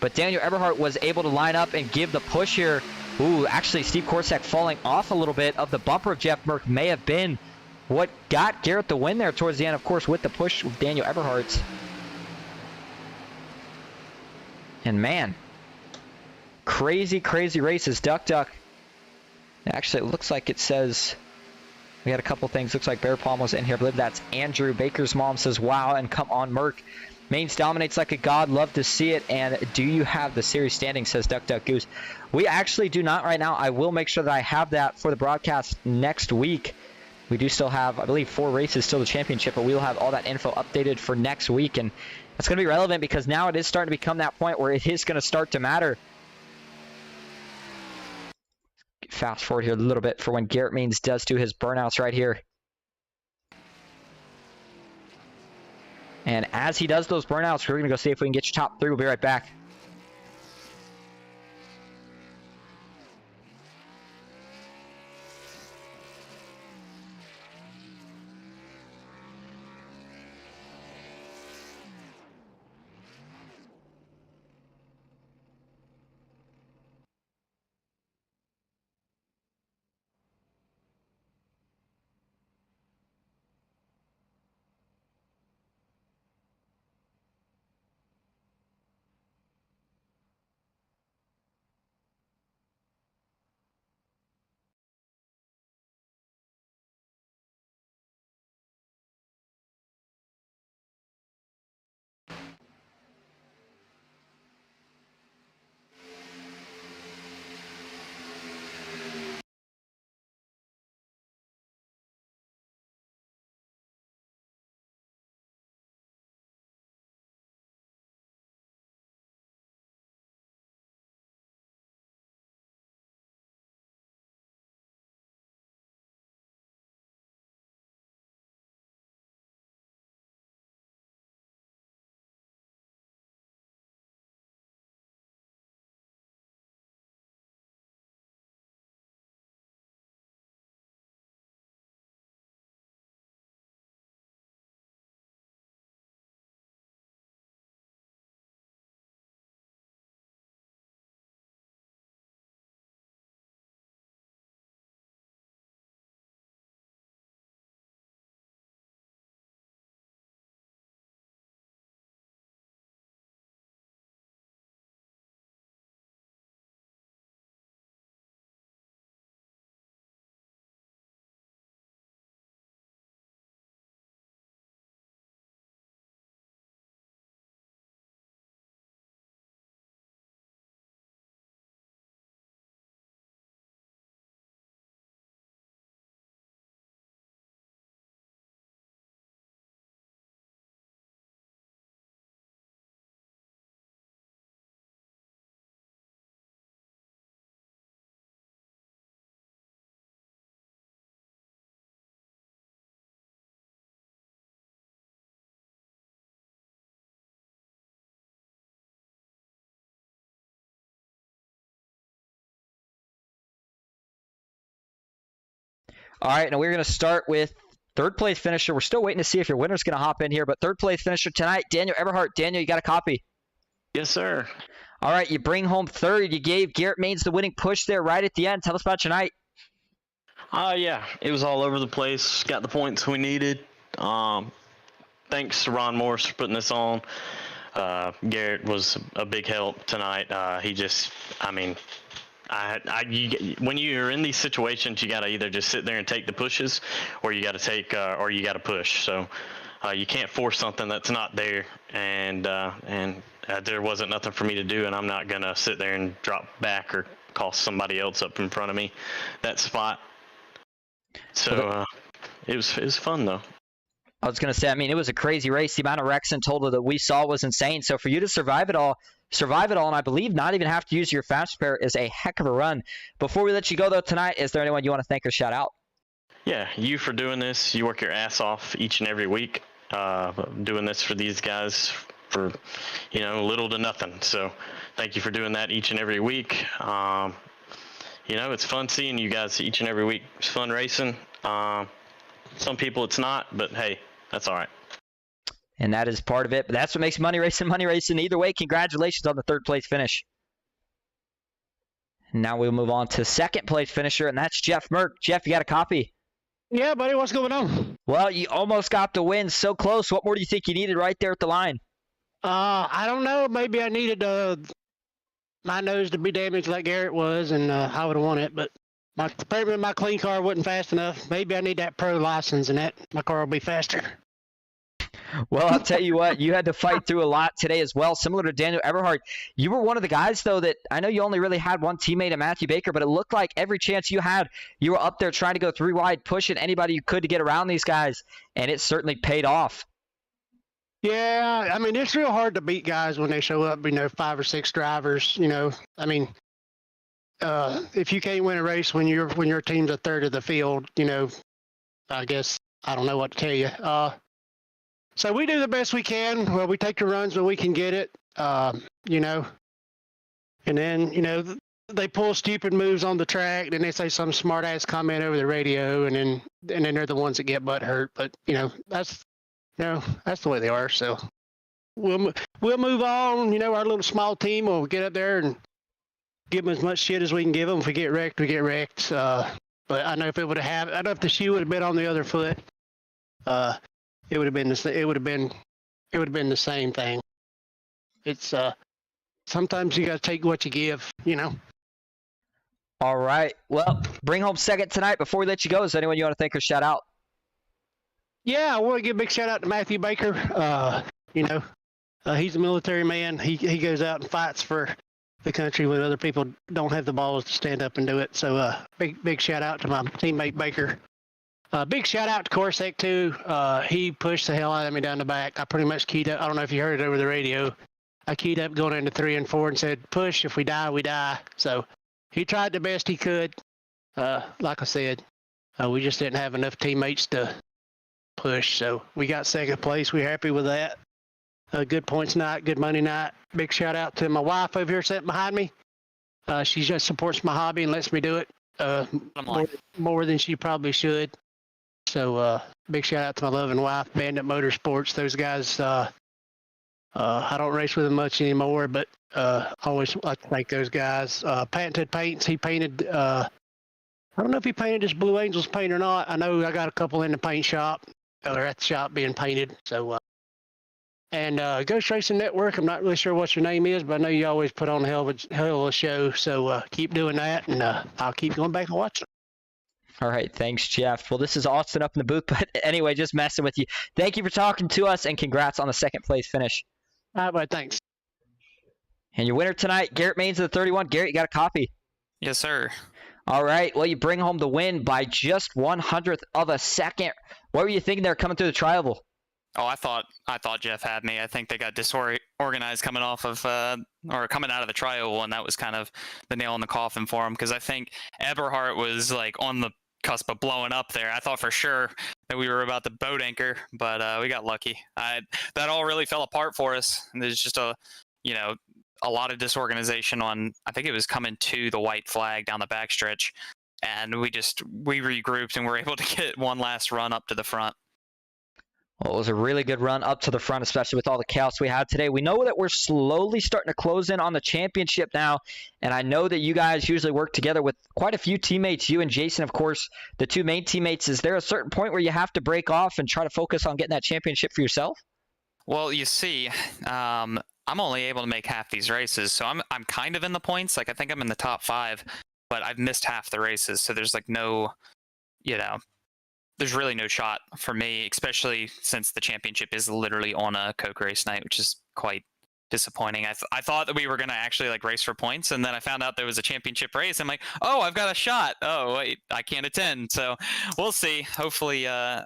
D: But Daniel Eberhardt was able to line up and give the push here. Ooh, actually, Steve Korsak falling off a little bit of the bumper of Jeff Merck may have been what got Garrett the win there towards the end, of course, with the push with Daniel Eberhardt. And man, crazy, crazy races. Duck, duck. Actually, it looks like it says we had a couple things. Looks like Bear Palm was in here. I believe that's Andrew. Baker's mom says, wow, and come on, Merck. Maines dominates like a god. Love to see it. And do you have the series standing, says Duck, Duck, Goose. We actually do not right now. I will make sure that I have that for the broadcast next week. We do still have, I believe, 4 races still the championship, but we'll have all that info updated for next week. And that's going to be relevant because now it is starting to become that point where it is going to start to matter. Fast forward here a little bit for when Garrett Maines does do his burnouts right here. And as he does those burnouts, we're going to go see if we can get your top 3. We'll be right back. All right, and we're going to start with third place finisher. We're still waiting to see if your winner's going to hop in here, but third place finisher tonight, Daniel Eberhardt. Daniel, you got a copy?
E: Yes, sir.
D: All right, you bring home third. You gave Garrett Maines the winning push there right at the end. Tell us about your night.
E: Yeah, it was all over the place. Got the points we needed. Thanks to Ron Morris for putting this on. Garrett was a big help tonight. When you're in these situations, you got to either just sit there and take the pushes, or you got to push. So you can't force something that's not there, and there wasn't nothing for me to do, and I'm not gonna sit there and drop back or cost somebody else up in front of me that spot. So it was fun though.
D: I was going to say, I mean, it was a crazy race. The amount of wrecks in total that we saw was insane. So for you to survive it all, and I believe not even have to use your fast spare is a heck of a run. Before we let you go, though, tonight, is there anyone you want to thank or shout out?
E: Yeah, you for doing this. You work your ass off each and every week, doing this for these guys for, little to nothing. So thank you for doing that each and every week. It's fun seeing you guys each and every week. It's fun racing. Some people it's not, but hey, that's all right.
D: And that is part of it. But that's what makes money racing money racing. Either way, congratulations on the third place finish. Now we'll move on to second place finisher, and that's Jeff Merck. Jeff, you got a copy?
C: Yeah, buddy, what's going on?
D: Well, you almost got the win. So close. What more do you think you needed right there at the line?
C: I don't know. Maybe I needed my nose to be damaged like Garrett was, and I would have won it. But apparently my clean car wasn't fast enough. Maybe I need that pro license, and my car will be faster.
D: Well, I'll tell you what, you had to fight through a lot today as well. Similar to Daniel Eberhardt, you were one of the guys, though, that I know you only really had one teammate in Matthew Baker, but it looked like every chance you had, you were up there trying to go three wide, pushing anybody you could to get around these guys, and it certainly paid off.
C: Yeah, I mean, it's real hard to beat guys when they show up, 5 or 6 drivers, I mean, if you can't win a race when your team's a third of the field, I guess I don't know what to tell you. So we do the best we can. Well, we take the runs when we can get it, and then, they pull stupid moves on the track, then they say some smart ass comment over the radio, and then they're the ones that get butt hurt. But, that's the way they are. So we'll move on. Our little small team will get up there and give them as much shit as we can give them. If we get wrecked, we get wrecked. But I know if it would have I know if the shoe would have been on the other foot, it would have been the same thing. It's sometimes you got to take what you give,
D: All right. Well, bring home second tonight. Before we let you go, is there anyone you want to thank or shout out?
C: Yeah, I want to give a big shout out to Matthew Baker. He's a military man. He goes out and fights for the country when other people don't have the balls to stand up and do it. So big shout out to my teammate Baker. Big shout out to Corsac too. He pushed the hell out of me down the back. I pretty much keyed up. I don't know if you heard it over the radio. I keyed up going into 3 and 4 and said, push, if we die, we die. So he tried the best he could. Like I said, we just didn't have enough teammates to push. So we got second place. We're happy with that. Good points night, good money night. Big shout out to my wife over here sitting behind me. She just supports my hobby and lets me do it more than she probably should. So big shout out to my loving wife, Bandit Motorsports. Those guys, I don't race with them much anymore, but always like to thank those guys. Patented Paints, he painted, I don't know if he painted his Blue Angels paint or not. I know I got a couple in the paint shop, or at the shop being painted. So, and Ghost Racing Network, I'm not really sure what your name is, but I know you always put on a hell of a show. So keep doing that, and I'll keep going back and watching.
D: All right, thanks, Jeff. Well, this is Austin up in the booth, but anyway, just messing with you. Thank you for talking to us, and congrats on the second place finish.
C: All right, bud, thanks.
D: And your winner tonight, Garrett Maines of the 31. Garrett, you got a copy?
H: Yes, sir.
D: All right, well, you bring home the win by just 1/100th of a second. What were you thinking there coming through the tri-oval?
H: Oh, I thought Jeff had me. I think they got disorganized coming off of or coming out of the tri-oval, and that was kind of the nail in the coffin for him, because I think Eberhardt was like on the cusp of blowing up there. I thought for sure that we were about to boat anchor, but we got lucky. That all really fell apart for us. And there's just a lot of disorganization on, I think it was coming to the white flag down the backstretch. and we regrouped and were able to get one last run up to the front.
D: Well, it was a really good run up to the front, especially with all the chaos we had today. We know that we're slowly starting to close in on the championship now, and I know that you guys usually work together with quite a few teammates. You and Jason, of course, the two main teammates. Is there a certain point where you have to break off and try to focus on getting that championship for yourself?
H: Well, you see, I'm only able to make half these races, so I'm kind of in the points. Like, I think I'm in the top 5, but I've missed half the races, so there's like no, there's really no shot for me, especially since the championship is literally on a Coke race night, which is quite disappointing. I thought that we were going to actually like race for points, and then I found out there was a championship race. I'm like, oh, I've got a shot. Oh, wait, I can't attend. So we'll see. Hopefully, I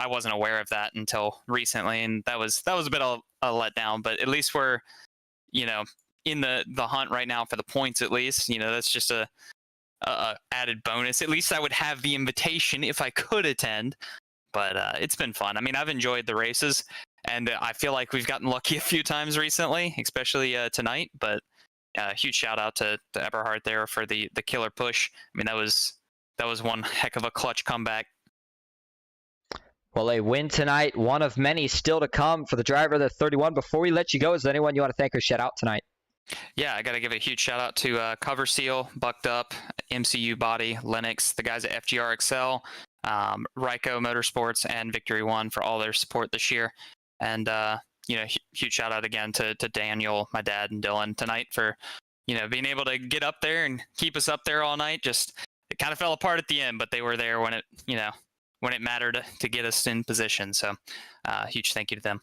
H: wasn't aware of that until recently, and that was a bit of a letdown, but at least we're, in the hunt right now for the points, at least. That's just a added bonus. At least I would have the invitation if I could attend, but it's been fun. I mean, I've enjoyed the races, and I feel like we've gotten lucky a few times recently, especially tonight, but huge shout out to Eberhard there for the killer push. I mean, that was one heck of a clutch comeback.
D: Well, a win tonight, one of many still to come for the driver of the 31. Before we let you go, is there anyone you want to thank or shout out tonight?
H: Yeah, I got to give a huge shout out to Cover Seal, Bucked Up, MCU Body, Lennox, the guys at FGR Excel, Ryko Motorsports, and Victory One for all their support this year. And, huge shout out again to Daniel, my dad, and Dylan tonight for, being able to get up there and keep us up there all night. Just, it kind of fell apart at the end, but they were there when it mattered to get us in position. So, huge thank you to them.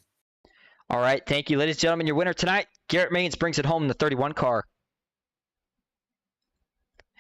D: All right, thank you, ladies and gentlemen. Your winner tonight, Garrett Maines, brings it home in the 31 car.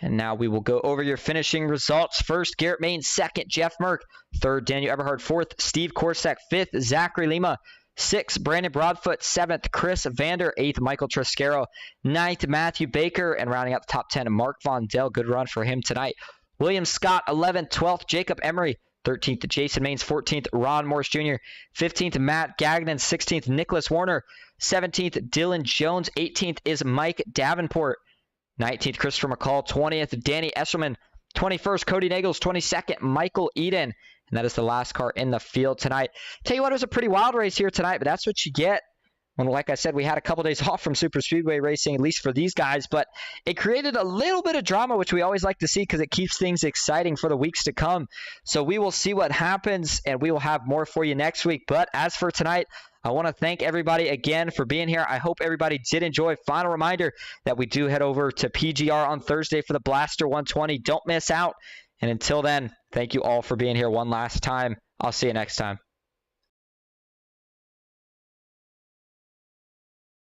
D: And now we will go over your finishing results. First, Garrett Maines. Second, Jeff Merck. Third, Daniel Eberhard. Fourth, Steve Korsak. Fifth, Zachary Lima. Sixth, Brandon Broadfoot. Seventh, Chris Vander. Eighth, Michael Trescaro. Ninth, Matthew Baker. And rounding out the top 10, Mark Von Dell. Good run for him tonight. William Scott, 11th. 12th, Jacob Emery. 13th, Jason Maines. 14th, Ron Morris Jr. 15th, Matt Gagnon. 16th, Nicholas Warner. 17th, Dylan Jones. 18th is Mike Davenport. 19th, Christopher McCall. 20th, Danny Esselman. 21st, Cody Nagels. 22nd, Michael Eden. And that is the last car in the field tonight. Tell you what, it was a pretty wild race here tonight, but that's what you get. When, like I said, we had a couple days off from Super Speedway racing, at least for these guys, but it created a little bit of drama, which we always like to see because it keeps things exciting for the weeks to come. So we will see what happens, and we will have more for you next week. But as for tonight, I want to thank everybody again for being here. I hope everybody did enjoy. Final reminder that we do head over to PGR on Thursday for the Blaster 120. Don't miss out. And until then, thank you all for being here one last time. I'll see you next time.